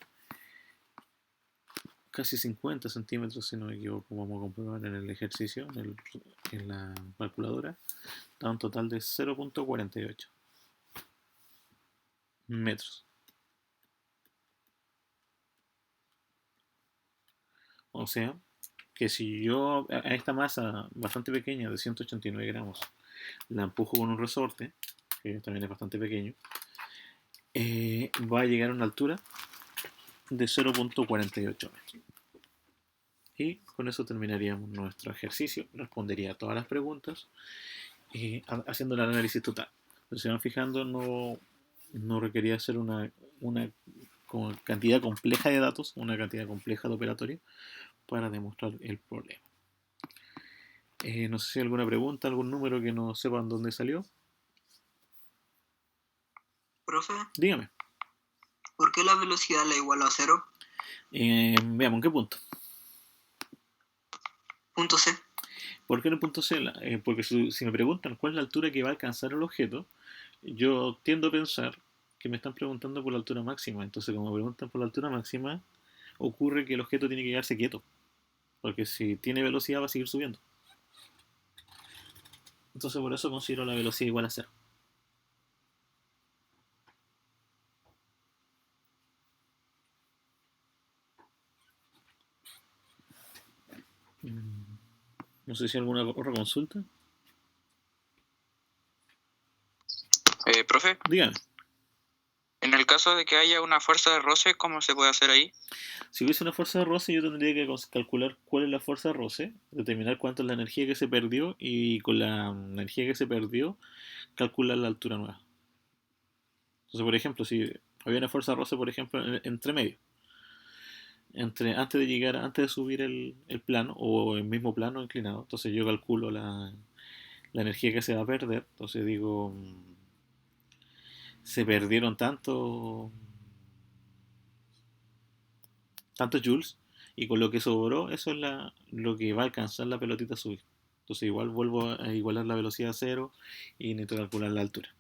casi 50 centímetros, si no me equivoco, vamos a comprobar en el ejercicio, en la calculadora, da un total de 0,48 metros. O sea, que si yo a esta masa bastante pequeña de 189 gramos la empujo con un resorte, que también es bastante pequeño, va a llegar a una altura de 0,48 metros. Y con eso terminaríamos nuestro ejercicio. Respondería a todas las preguntas haciendo el análisis total. Pero si van fijando, no requería hacer una cantidad compleja de datos, una cantidad compleja de operatorio para demostrar el problema. No sé si hay alguna pregunta, algún número que no sepan dónde salió. Profe, Dígame. ¿por qué la velocidad la iguala a 0? Veamos, ¿en qué punto? Punto C. ¿Por qué en el punto C? Porque si me preguntan cuál es la altura que va a alcanzar el objeto, yo tiendo a pensar que me están preguntando por la altura máxima. Entonces, como me preguntan por la altura máxima, ocurre que el objeto tiene que quedarse quieto. Porque si tiene velocidad va a seguir subiendo. Entonces por eso considero la velocidad igual a 0. No sé si hay alguna otra consulta. Profe, Dígame. en el caso de que haya una fuerza de roce, ¿cómo se puede hacer ahí? Si hubiese una fuerza de roce, yo tendría que calcular cuál es la fuerza de roce, determinar cuánto es la energía que se perdió y con la energía que se perdió, calcular la altura nueva. Entonces, por ejemplo, si había una fuerza de roce, por ejemplo, entre medio, antes de subir el plano o el mismo plano inclinado, entonces yo calculo la energía que se va a perder. Entonces digo, se perdieron tantos joules y con lo que sobró, eso es lo que va a alcanzar la pelotita a subir. Entonces igual vuelvo a igualar la velocidad a cero y necesito calcular la altura.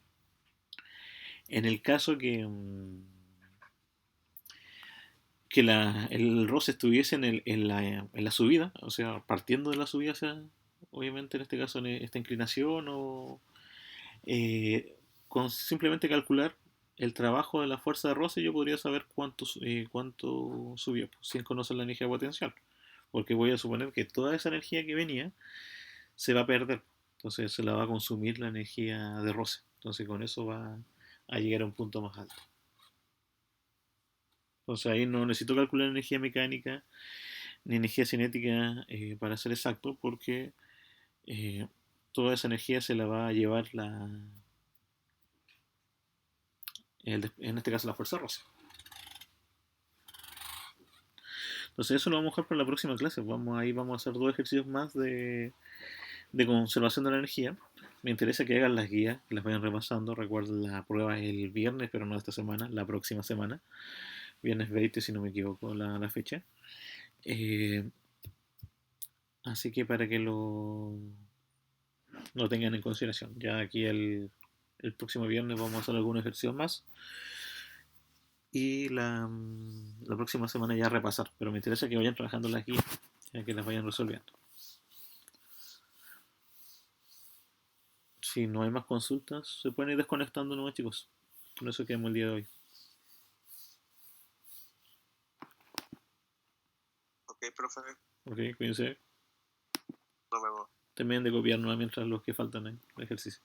En el caso que el roce estuviese en la subida, o sea, partiendo de la subida hacia, obviamente en este caso en esta inclinación, o con simplemente calcular el trabajo de la fuerza de roce, yo podría saber cuánto subió, sin conocer la energía potencial. Porque voy a suponer que toda esa energía que venía se va a perder. Entonces se la va a consumir la energía de roce. Entonces con eso va a llegar a un punto más alto. Entonces ahí no necesito calcular energía mecánica ni energía cinética para ser exacto, porque eh, toda esa energía se la va a llevar en este caso la fuerza roce. Entonces eso lo vamos a dejar para la próxima clase. Ahí vamos a hacer 2 ejercicios más de conservación de la energía. Me interesa que hagan las guías, que las vayan repasando. Recuerden, la prueba es el viernes, pero no esta semana, la próxima semana. Viernes 20, si no me equivoco, la fecha. Así que para que lo tengan en consideración. Ya aquí el próximo viernes vamos a hacer algunos ejercicios más. Y la próxima semana ya repasar. Pero me interesa que vayan trabajando las guías, ya que las vayan resolviendo. Si no hay más consultas, se pueden ir desconectando nomás, chicos. Con eso quedamos el día de hoy. Ok, profe, Ok, cuídense. nos vemos. Terminen de copiar nuevamente los que faltan en el ejercicio.